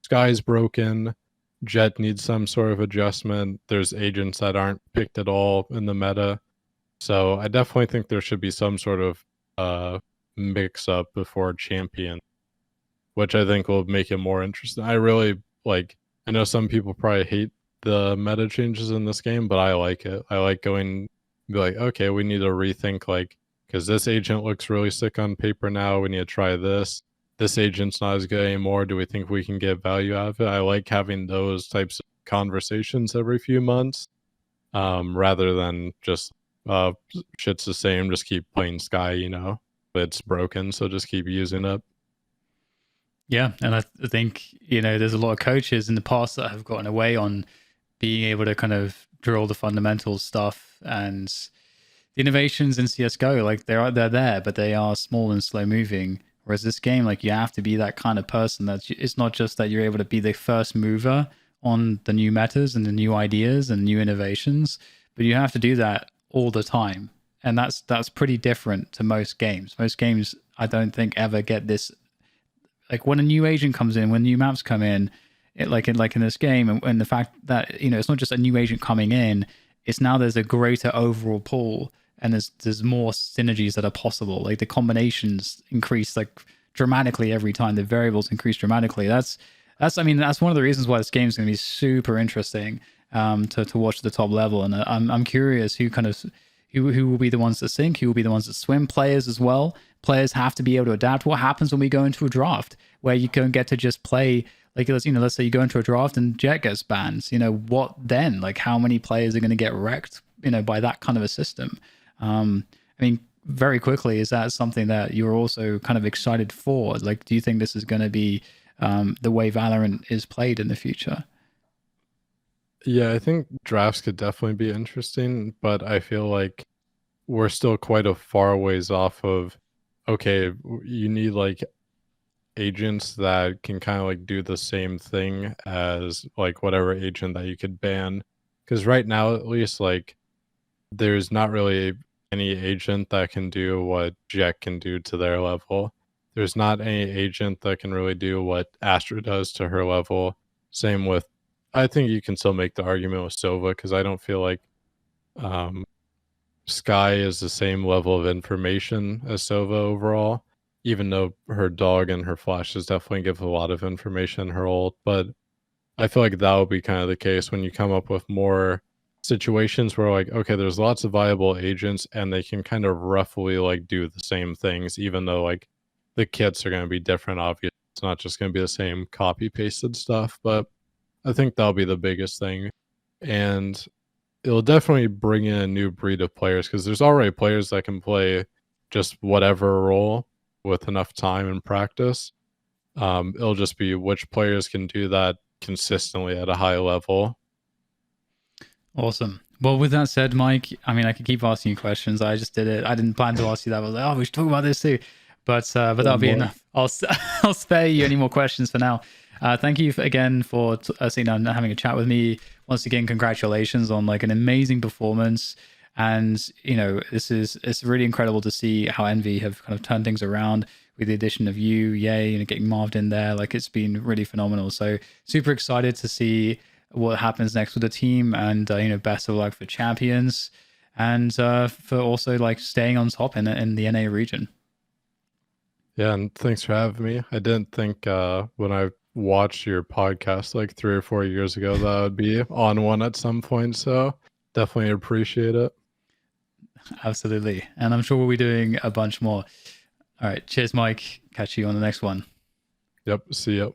Sky's broken, Jet needs some sort of adjustment. There's agents that aren't picked at all in the meta. So I definitely think there should be some sort of mix up before champion, which I think will make it more interesting. I really like, I know some people probably hate the meta changes in this game, but I like it. I like going, be like, okay, we need to rethink, like, because this agent looks really sick on paper now. We need to try this. This agent's not as good anymore. Do we think we can get value out of it? I like having those types of conversations every few months, rather than just shit's the same, just keep playing Sky, it's broken, so just keep using it. Yeah, and I think, there's a lot of coaches in the past that have gotten away on being able to kind of drill the fundamental stuff, and the innovations in CSGO, like they're there, but they are small and slow moving. Whereas this game, like you have to be that kind of person that it's not just that you're able to be the first mover on the new metas and the new ideas and new innovations, but you have to do that all the time. And that's pretty different to most games. Most games, I don't think ever get this. Like when a new agent comes in, when new maps come in, like in this game, and the fact that it's not just a new agent coming in, it's now there's a greater overall pool, and there's more synergies that are possible. Like the combinations increase like dramatically every time. The variables increase dramatically. That's one of the reasons why this game is going to be super interesting to watch at the top level. And I'm curious who will be the ones that sink, who will be the ones that swim. Players as well. Players have to be able to adapt. What happens when we go into a draft where you don't get to just play? Like, let's say you go into a draft and Jet gets banned. What then? Like, how many players are going to get wrecked, by that kind of a system? I mean, very quickly, is that something that you're also kind of excited for? Like, do you think this is going to be the way Valorant is played in the future? Yeah, I think drafts could definitely be interesting, but I feel like we're still quite a far ways off of, okay, you need like agents that can kind of like do the same thing as like whatever agent that you could ban. Because right now, at least, like there's not really any agent that can do what Jet can do to their level. There's not any agent that can really do what Astra does to her level. Same with, I think you can still make the argument with Sova, because I don't feel like Sky is the same level of information as Sova overall, even though her dog and her flashes definitely give a lot of information in her ult. But I feel like that will be kind of the case when you come up with more situations where like, okay, there's lots of viable agents and they can kind of roughly like do the same things, even though like the kits are going to be different. Obviously, it's not just going to be the same copy pasted stuff, but I think that'll be the biggest thing. And it'll definitely bring in a new breed of players, because there's already players that can play just whatever role with enough time and practice. It'll just be which players can do that consistently at a high level. Awesome. Well, with that said, Mike, I mean, I could keep asking you questions. I just did it. I didn't plan to ask you that. I was like, oh, we should talk about this too. But that'll be enough. I'll spare you any more questions for now. Thank you again for having a chat with me. Once again, congratulations on like an amazing performance. And it's really incredible to see how Envy have kind of turned things around with the addition of you, getting Marved in there. Like, it's been really phenomenal. So super excited to see what happens next with the team, and best of luck for champions, and for also like staying on top in the NA region. Yeah, and thanks for having me. I didn't think when I watched your podcast like 3 or 4 years ago that I would be on one at some point. So definitely appreciate it. Absolutely. And I'm sure we'll be doing a bunch more. All right. Cheers, Mike. Catch you on the next one. Yep. See ya.